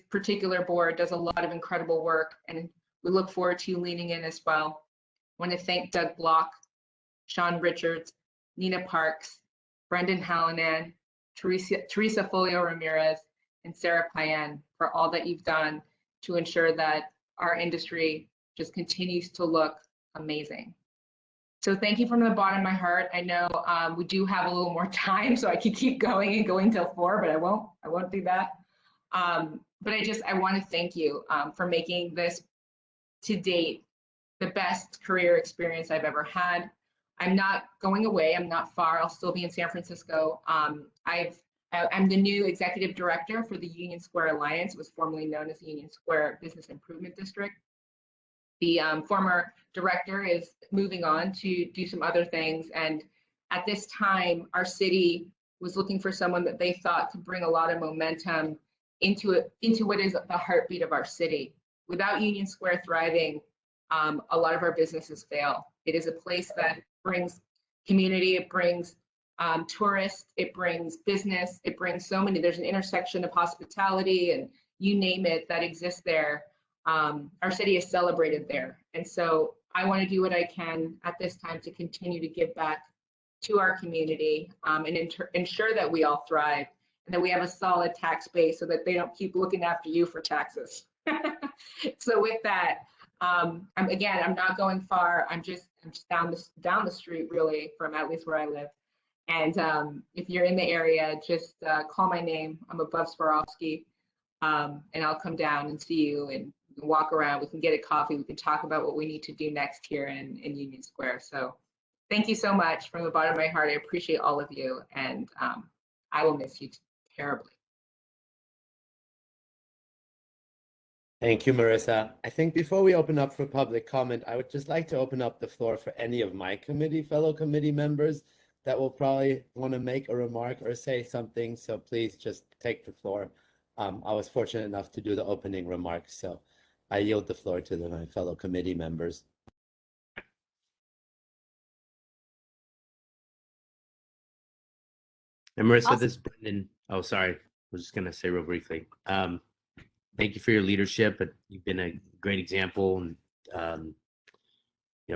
particular board does a lot of incredible work, and we look forward to you leaning in as well. I want to thank Doug Block, Sean Richards, Nina Parks, Brendan Hallinan, Teresa Folio Ramirez, and Sarah Payan for all that you've done to ensure that our industry just continues to look amazing. So thank you from the bottom of my heart. I know we do have a little more time, so I could keep going and going till 4, but I won't do that. But I want to thank you for making this to date the best career experience I've ever had. I'm not going away. I'm not far. I'll still be in San Francisco. I'm the new executive director for the Union Square Alliance. It was formerly known as the Union Square Business Improvement District. The former director is moving on to do some other things. And at this time, our city was looking for someone that they thought could bring a lot of momentum into what is the heartbeat of our city. Without Union Square thriving, a lot of our businesses fail. It is a place that brings community, it brings tourists, it brings business, it brings so many, there's an intersection of hospitality and you name it that exists there. Our city is celebrated there. And so I want to do what I can at this time to continue to give back to our community and ensure that we all thrive and that we have a solid tax base so that they don't keep looking after you for taxes. So with that, I'm not going far. I'm just I'm just down the street really from at least where I live. And if you're in the area, just call my name. I'm above Swarovski, and I'll come down and see you and walk around. We can get a coffee. We can talk about what we need to do next here in Union Square. So thank you so much from the bottom of my heart. I appreciate all of you, and I will miss you terribly. Thank you, Marissa. I think before we open up for public comment, I would just like to open up the floor for any of my fellow committee members that will probably want to make a remark or say something. So please just take the floor. I was fortunate enough to do the opening remarks, so I yield the floor to my fellow committee members. And Marissa, this is Brendan. Oh, sorry. I was just going to say real briefly. Thank you for your leadership. You've been a great example, and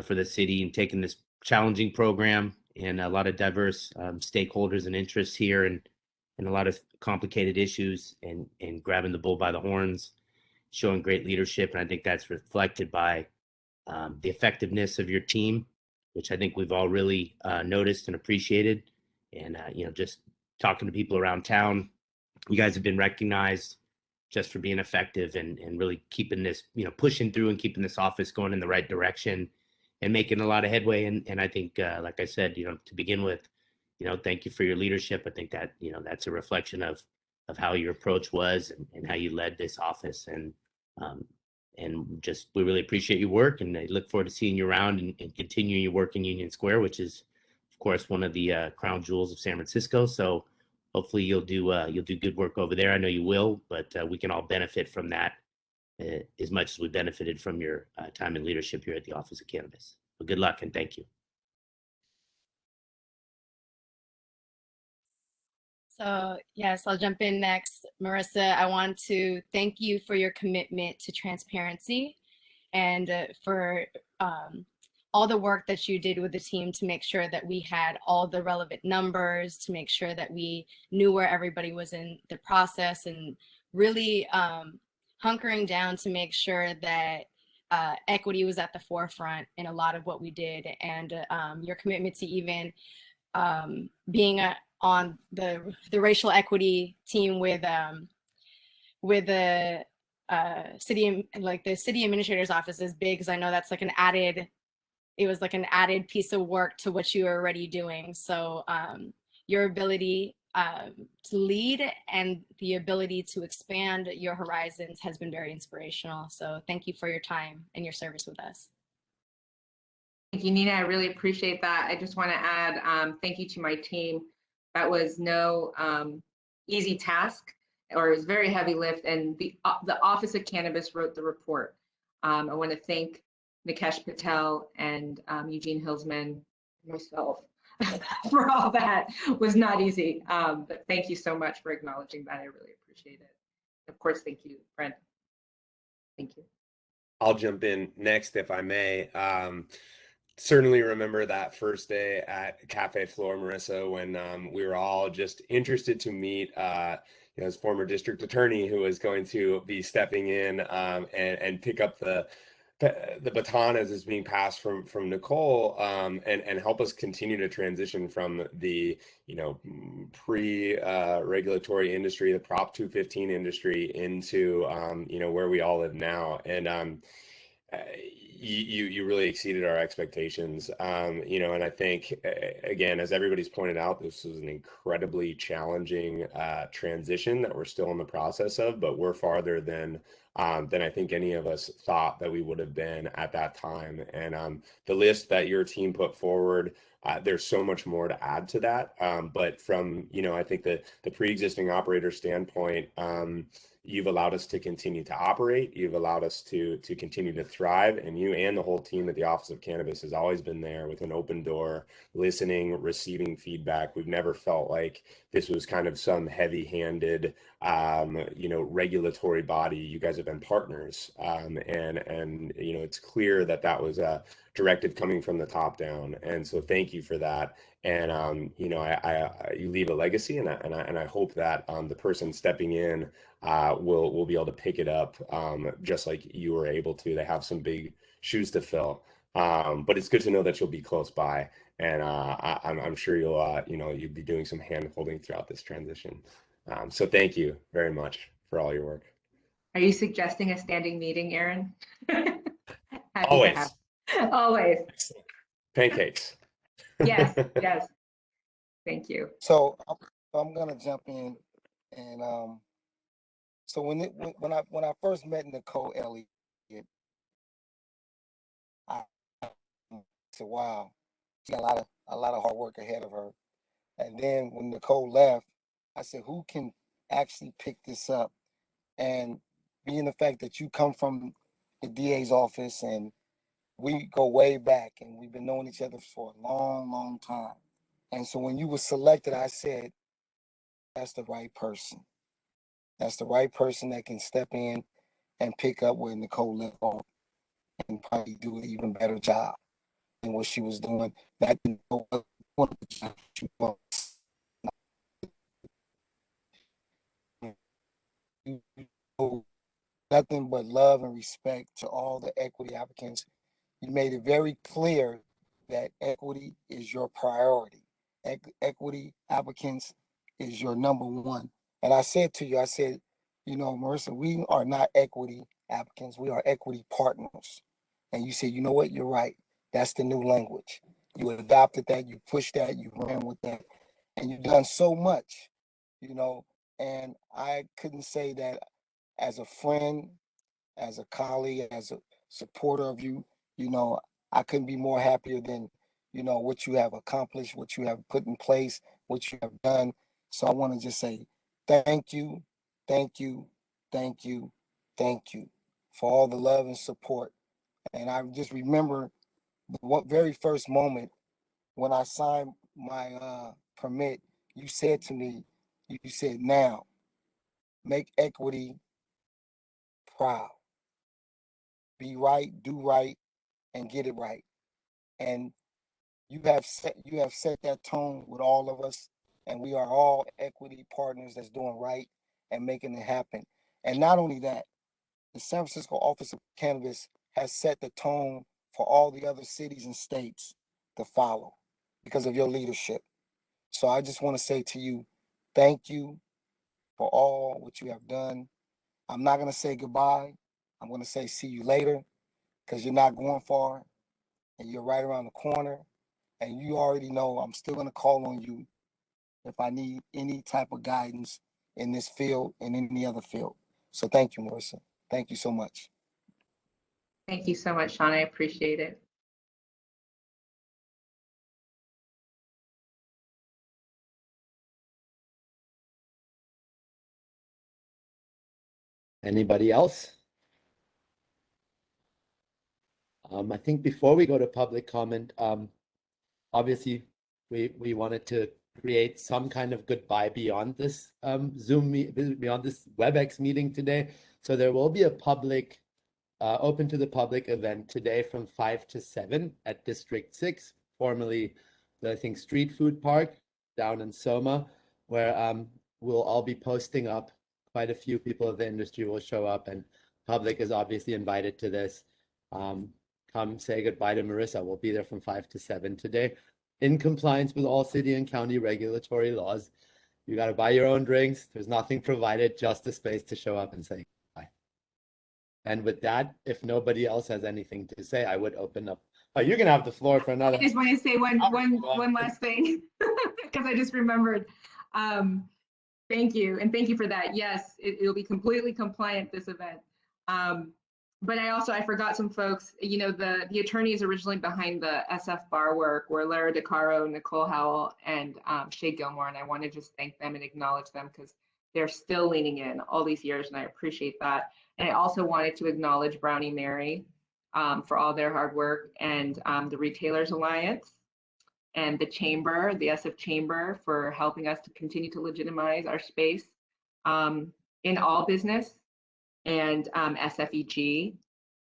for the city, and taking this challenging program and a lot of diverse stakeholders and interests here, and a lot of complicated issues, and grabbing the bull by the horns, showing great leadership. And I think that's reflected by the effectiveness of your team, which I think we've all really noticed and appreciated. And just talking to people around town, you guys have been recognized just for being effective and really keeping this, pushing through and keeping this office going in the right direction and making a lot of headway. And I think, like I said, to begin with, thank you for your leadership. I think that, that's a reflection of how your approach was and how you led this office. And just, we really appreciate your work, and I look forward to seeing you around and continuing your work in Union Square, which is, of course, one of the crown jewels of San Francisco. So hopefully you'll do good work over there. I know you will, but we can all benefit from that as much as we benefited from your time and leadership here at the Office of Cannabis. Well, good luck and thank you. So yes, I'll jump in next. Marissa, I want to thank you for your commitment to transparency and for all the work that you did with the team to make sure that we had all the relevant numbers, to make sure that we knew where everybody was in the process, and really hunkering down to make sure that equity was at the forefront in a lot of what we did. And your commitment to even being on the racial equity team with the city, like the city administrator's office, is big, because I know that's like it was like an added piece of work to what you were already doing. So your ability to lead and the ability to expand your horizons has been very inspirational. So thank you for your time and your service with us. Thank you, Nina. I really appreciate that. I just want to add thank you to my team. That was no easy task, or it was very heavy lift, and the Office of Cannabis wrote the report. I want to thank Nikesh Patel and Eugene Hillsman, myself, for all that. It was not easy, but thank you so much for acknowledging that. I really appreciate it. Of course, thank you, Brendan. Thank you. I'll jump in next if I may. Certainly remember that first day at Cafe Flor, Marissa, when we were all just interested to meet his former district attorney, who was going to be stepping in and pick up the baton as is being passed from Nicole, and help us continue to transition from the pre-regulatory industry, the Prop 215 industry, into where we all live now. And you really exceeded our expectations, and I think, again, as everybody's pointed out, this was an incredibly challenging transition that we're still in the process of, but we're farther than I think any of us thought that we would have been at that time. And the list that your team put forward, there's so much more to add to that. But from, I think the pre-existing operator standpoint, you've allowed us to continue to operate. You've allowed us to continue to thrive. And you and the whole team at the Office of Cannabis has always been there with an open door, listening, receiving feedback. We've never felt like this was kind of some heavy-handed, regulatory body. You guys have been partners. And it's clear that was a directive coming from the top down. And so thank you for that. And you leave a legacy, and I hope that the person stepping in will be able to pick it up, just like you were able to. They have some big shoes to fill. But it's good to know that you'll be close by, and I'm sure you'll you'll be doing some hand holding throughout this transition. So thank you very much for all your work. Are you suggesting a standing meeting, Aaron? Happy Always. to have. Always. Excellent. Pancakes. Yes, yes. Thank you. So I'm gonna jump in, and so when I first met Nicole Elliott, I said, "Wow, she got a lot of hard work ahead of her." And then when Nicole left, I said, "Who can actually pick this up?" And being the fact that you come from the DA's office and we go way back and we've been knowing each other for a long, long time. And so when you were selected, I said, that's the right person. That's the right person that can step in and pick up where Nicole left off and probably do an even better job than what she was doing. That nothing but love and respect to all the equity applicants. You made it very clear that equity is your priority. Equity applicants is your number one. And I said to you, I said, Marissa, we are not equity applicants. We are equity partners. And you said, you know what? You're right. That's the new language. You adopted that. You pushed that. You ran with that. And you've done so much, and I couldn't say that as a friend, as a colleague, as a supporter of you, I couldn't be more happier than, what you have accomplished, what you have put in place, what you have done. So I want to just say thank you, thank you, thank you, thank you for all the love and support. And I just remember the very first moment when I signed my permit, you said to me, you said, now make equity proud. Be right, do right, and get it right. And you have set that tone with all of us, and we are all equity partners that's doing right and making it happen. And not only that, the San Francisco Office of Cannabis has set the tone for all the other cities and states to follow because of your leadership. So I just want to say to you, thank you for all what you have done. I'm not going to say goodbye. I'm going to say see you later because you're not going far and you're right around the corner. And you already know I'm still going to call on you if I need any type of guidance in this field and in any other field. So thank you, Marissa. Thank you so much. Thank you so much, Sean. I appreciate it. Anybody else? I think before we go to public comment, obviously we wanted to create some kind of goodbye beyond this beyond this WebEx meeting today. So there will be a public, open to the public event today from 5 to 7 at District 6, formerly the, I think, Street Food Park down in Soma, where we'll all be posting up. Quite a few people of the industry will show up, and public is obviously invited to this. Come say goodbye to Marissa. We'll be there from 5 to 7 today in compliance with all city and county regulatory laws. You got to buy your own drinks. There's nothing provided, just a space to show up and say goodbye. And with that, if nobody else has anything to say, I would open up. Oh, you're going to have the floor for another. I just want to say one last thing because I just remembered. Thank you. And thank you for that. Yes, it'll be completely compliant, this event. But I forgot some folks, the attorneys originally behind the SF bar work were Lara DeCaro, Nicole Howell, and Shay Gilmore. And I want to just thank them and acknowledge them because they're still leaning in all these years, and I appreciate that. And I also wanted to acknowledge Brownie Mary for all their hard work, and the Retailers Alliance, and the Chamber, the SF Chamber, for helping us to continue to legitimize our space in all business, and SFEG,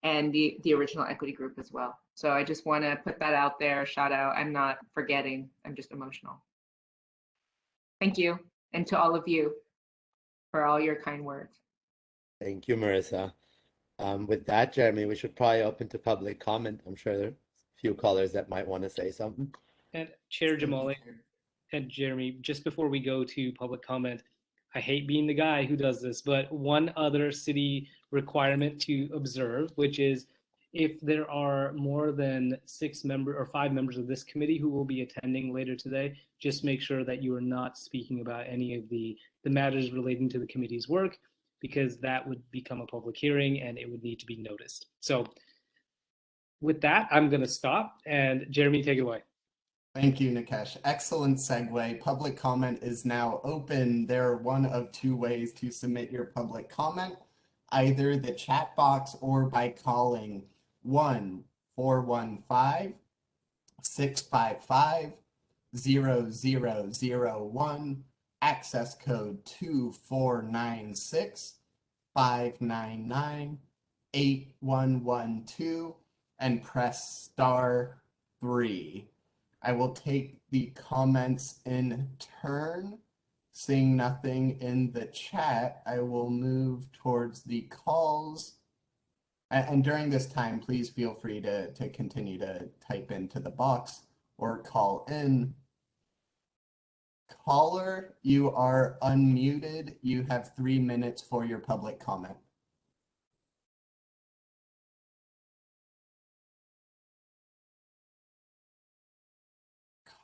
and the original equity group as well. So I just want to put that out there, shout out. I'm not forgetting, I'm just emotional. Thank you, and to all of you for all your kind words. Thank you, Marissa. With that, Jeremy, we should probably open to public comment. I'm sure few callers that might want to say something. And Chair Jamali and Jeremy, just before we go to public comment, I hate being the guy who does this, but one other city requirement to observe, which is if there are more than 5 members of this committee who will be attending later today, just make sure that you are not speaking about any of the matters relating to the committee's work, because that would become a public hearing and it would need to be noticed. So with that, I'm going to stop, and Jeremy, take it away. Thank you, Nikesh. Excellent segue. Public comment is now open. There are one of two ways to submit your public comment, either the chat box or by calling 1-415-655-0001, access code 2496-599-8112, and press *3. I will take the comments in turn. Seeing nothing in the chat, I will move towards the calls. And during this time, please feel free to continue to type into the box or call in. Caller, you are unmuted. You have 3 minutes for your public comment.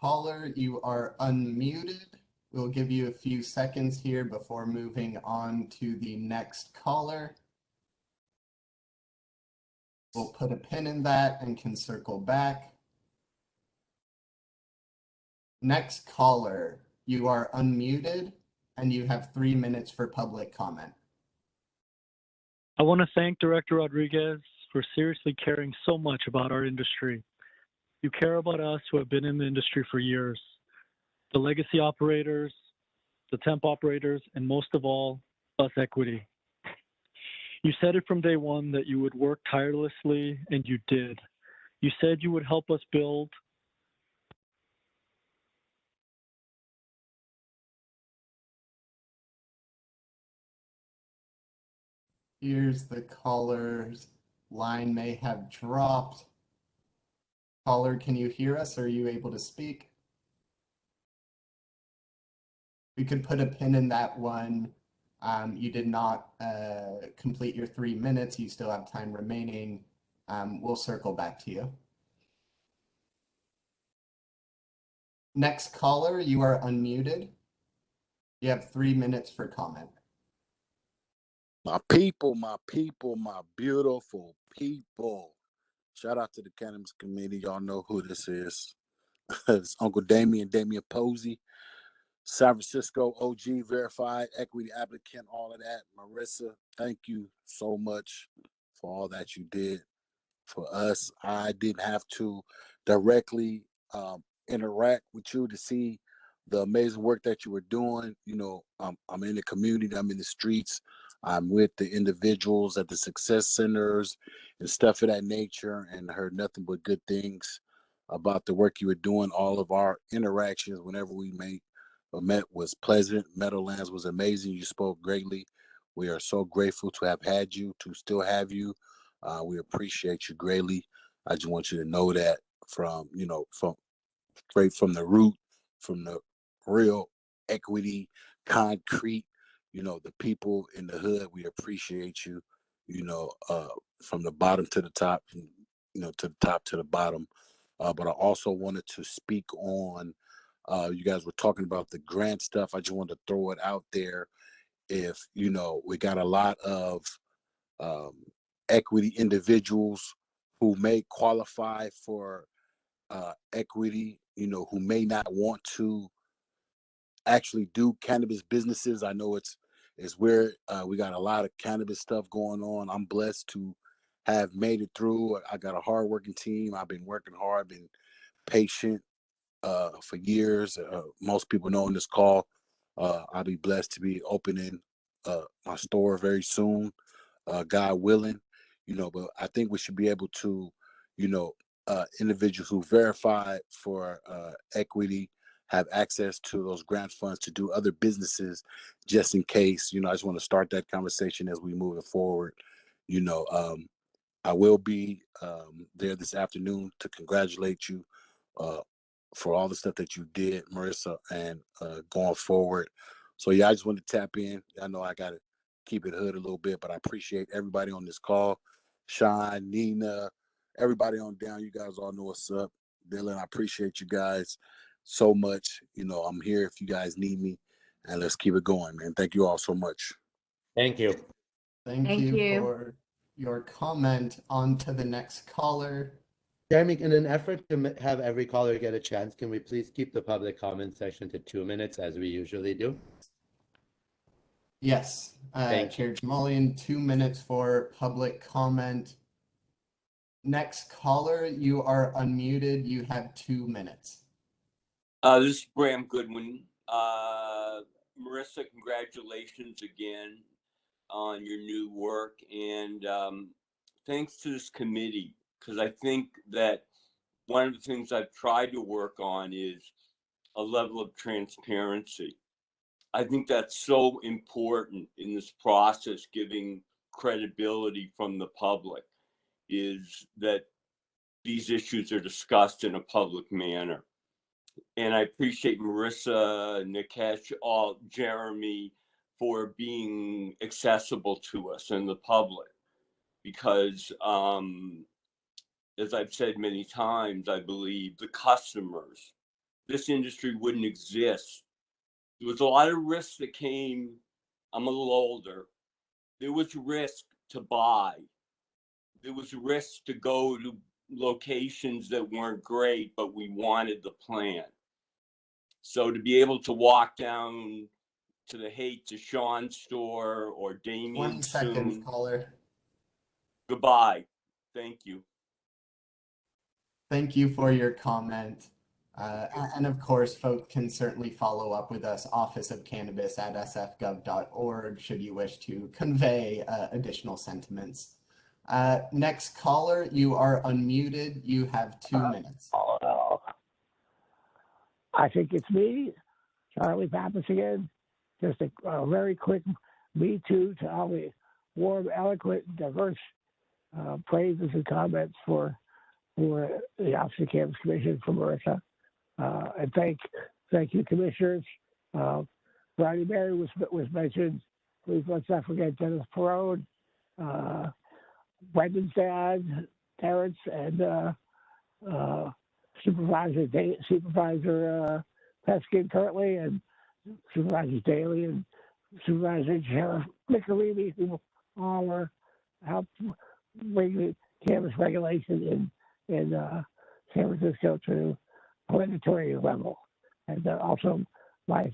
Caller, you are unmuted. We'll give you a few seconds here before moving on to the next caller. We'll put a pin in that and can circle back. Next caller, you are unmuted and you have 3 minutes for public comment. I want to thank Director Rodriguez for seriously caring so much about our industry. You care about us who have been in the industry for years, the legacy operators, the temp operators, and most of all, us equity. You said it from day one that you would work tirelessly, and you did. You said you would help us build. Here's the caller's line may have dropped. Caller, can you hear us? Are you able to speak? We could put a pin in that one. You did not complete your 3 minutes. You still have time remaining. We'll circle back to you. Next caller, you are unmuted. You have 3 minutes for comment. My people, my beautiful people. Shout out to the Cannabis Committee. Y'all know who this is. It's Uncle Damien Posey, San Francisco OG verified equity applicant, all of that. Marissa, thank you so much for all that you did for us. I didn't have to directly interact with you to see the amazing work that you were doing. You know, I'm in the community, I'm in the streets, I'm with the individuals at the success centers and stuff of that nature, and heard nothing but good things about the work you were doing. All of our interactions whenever we met was pleasant. Meadowlands was amazing. You spoke greatly. We are so grateful to have had you, to still have you. We appreciate you greatly. I just want you to know that from straight from the root, from the real equity, concrete, the people in the hood, we appreciate you, from the bottom to the top, to the top to the bottom. But I also wanted to speak on, you guys were talking about the grant stuff. I just wanted to throw it out there. If, we got a lot of equity individuals who may qualify for equity, who may not want to actually do cannabis businesses. I know it's where we got a lot of cannabis stuff going on. I'm blessed to have made it through. I got a hardworking team. I've been working hard, been patient for years. Most people know on this call, I'll be blessed to be opening my store very soon, God willing. But I think we should be able to, individuals who verify for equity have access to those grant funds to do other businesses, just in case. I just want to start that conversation as we move it forward. I will be there this afternoon to congratulate you for all the stuff that you did, Marissa, and going forward. So yeah, I just wanted to tap in. I know I got to keep it hood a little bit, but I appreciate everybody on this call. Sean, Nina, everybody on down. You guys all know what's up. Dylan, I appreciate you guys so much. You know, I'm here if you guys need me, and let's keep it going, man. Thank you all so much. Thank you. Thank you for your comment. On to the next caller. Jeremy, in an effort to have every caller get a chance, can we please keep the public comment session to 2 minutes as we usually do? Yes, Chair Jamalian, 2 minutes for public comment. Next caller, you are unmuted. You have 2 minutes. This is Bram Goodwin. Marissa, congratulations again on your new work, and thanks to this committee, because I think that one of the things I've tried to work on is a level of transparency. I think that's so important in this process, giving credibility from the public, is that these issues are discussed in a public manner. And I appreciate Marissa, Nikesh, Jeremy for being accessible to us and the public, because as I've said many times, I believe the customers, this industry wouldn't exist. There was a lot of risk that came. I'm a little older. There was risk to buy. There was risk to go to locations that weren't great, but we wanted the plant. So to be able to walk down to the Haight to Sean store or Damien 20 seconds, soon. caller. Goodbye. Thank you. Thank you for your comment. And of course, folks can certainly follow up with us, Office of Cannabis at sfgov.org, should you wish to convey additional sentiments. Next caller, you are unmuted. You have 2 minutes. I think it's me, Charlie Pappas again. Just a very quick me too to all the warm, eloquent, diverse praises and comments for the Office of Cannabis Commission for Marissa. And thank you, commissioners. Rodney Berry was mentioned. Please let's not forget Dennis Perrone, Brendan's dad, Terrence, and Supervisor Peskin currently, and Supervisor Daly and Supervisor Sheriff Mickarimi, who all were helped bring the cannabis regulation in San Francisco to a mandatory level. And also my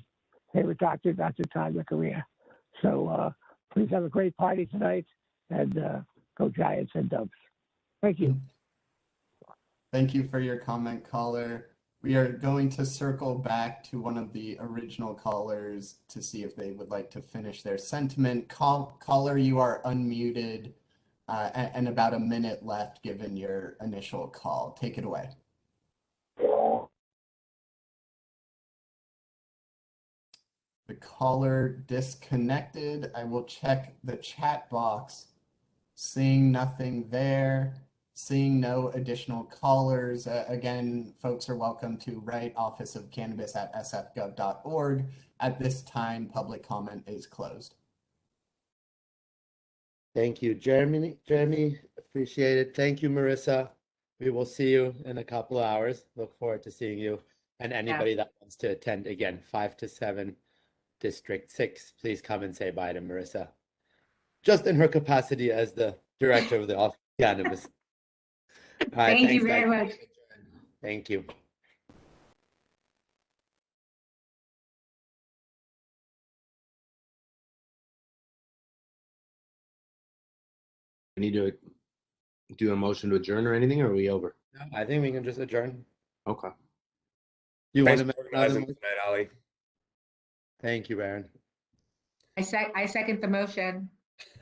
favorite doctor, Dr. Todd Mickarimi. So please have a great party tonight, and go Giants and Dubs. Thank you. Thank you for your comment, caller. We are going to circle back to one of the original callers to see if they would like to finish their sentiment. Caller, you are unmuted, and about a minute left given your initial call. Take it away. The caller disconnected. I will check the chat box. Seeing nothing there. Seeing no additional callers, again, folks are welcome to write Office of Cannabis at sfgov.org. At this time, public comment is closed. Thank you, Jeremy. Appreciate it. Thank you, Marissa. We will see you in a couple of hours. Look forward to seeing you. And anybody that wants to attend again, 5 to 7, District 6, please come and say bye to Marissa. Just in her capacity as the director of the Office of Cannabis. All right, Thank you thanks, very guys. much. Thank you. We need to do a motion to adjourn or anything, or are we over? I think we can just adjourn. Okay. You Thanks want to for make another organizing motion? tonight, Ali. Thank you, Baron. I second the motion.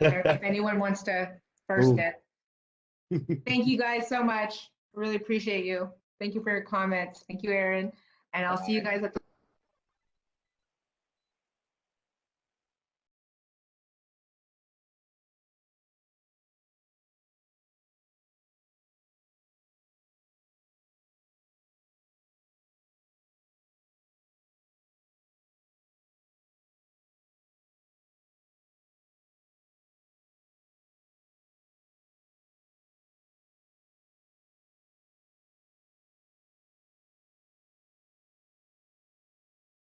If anyone wants to first it. Thank you guys so much. Really appreciate you. Thank you for your comments. Thank you, Aaron. And I'll see you guys at the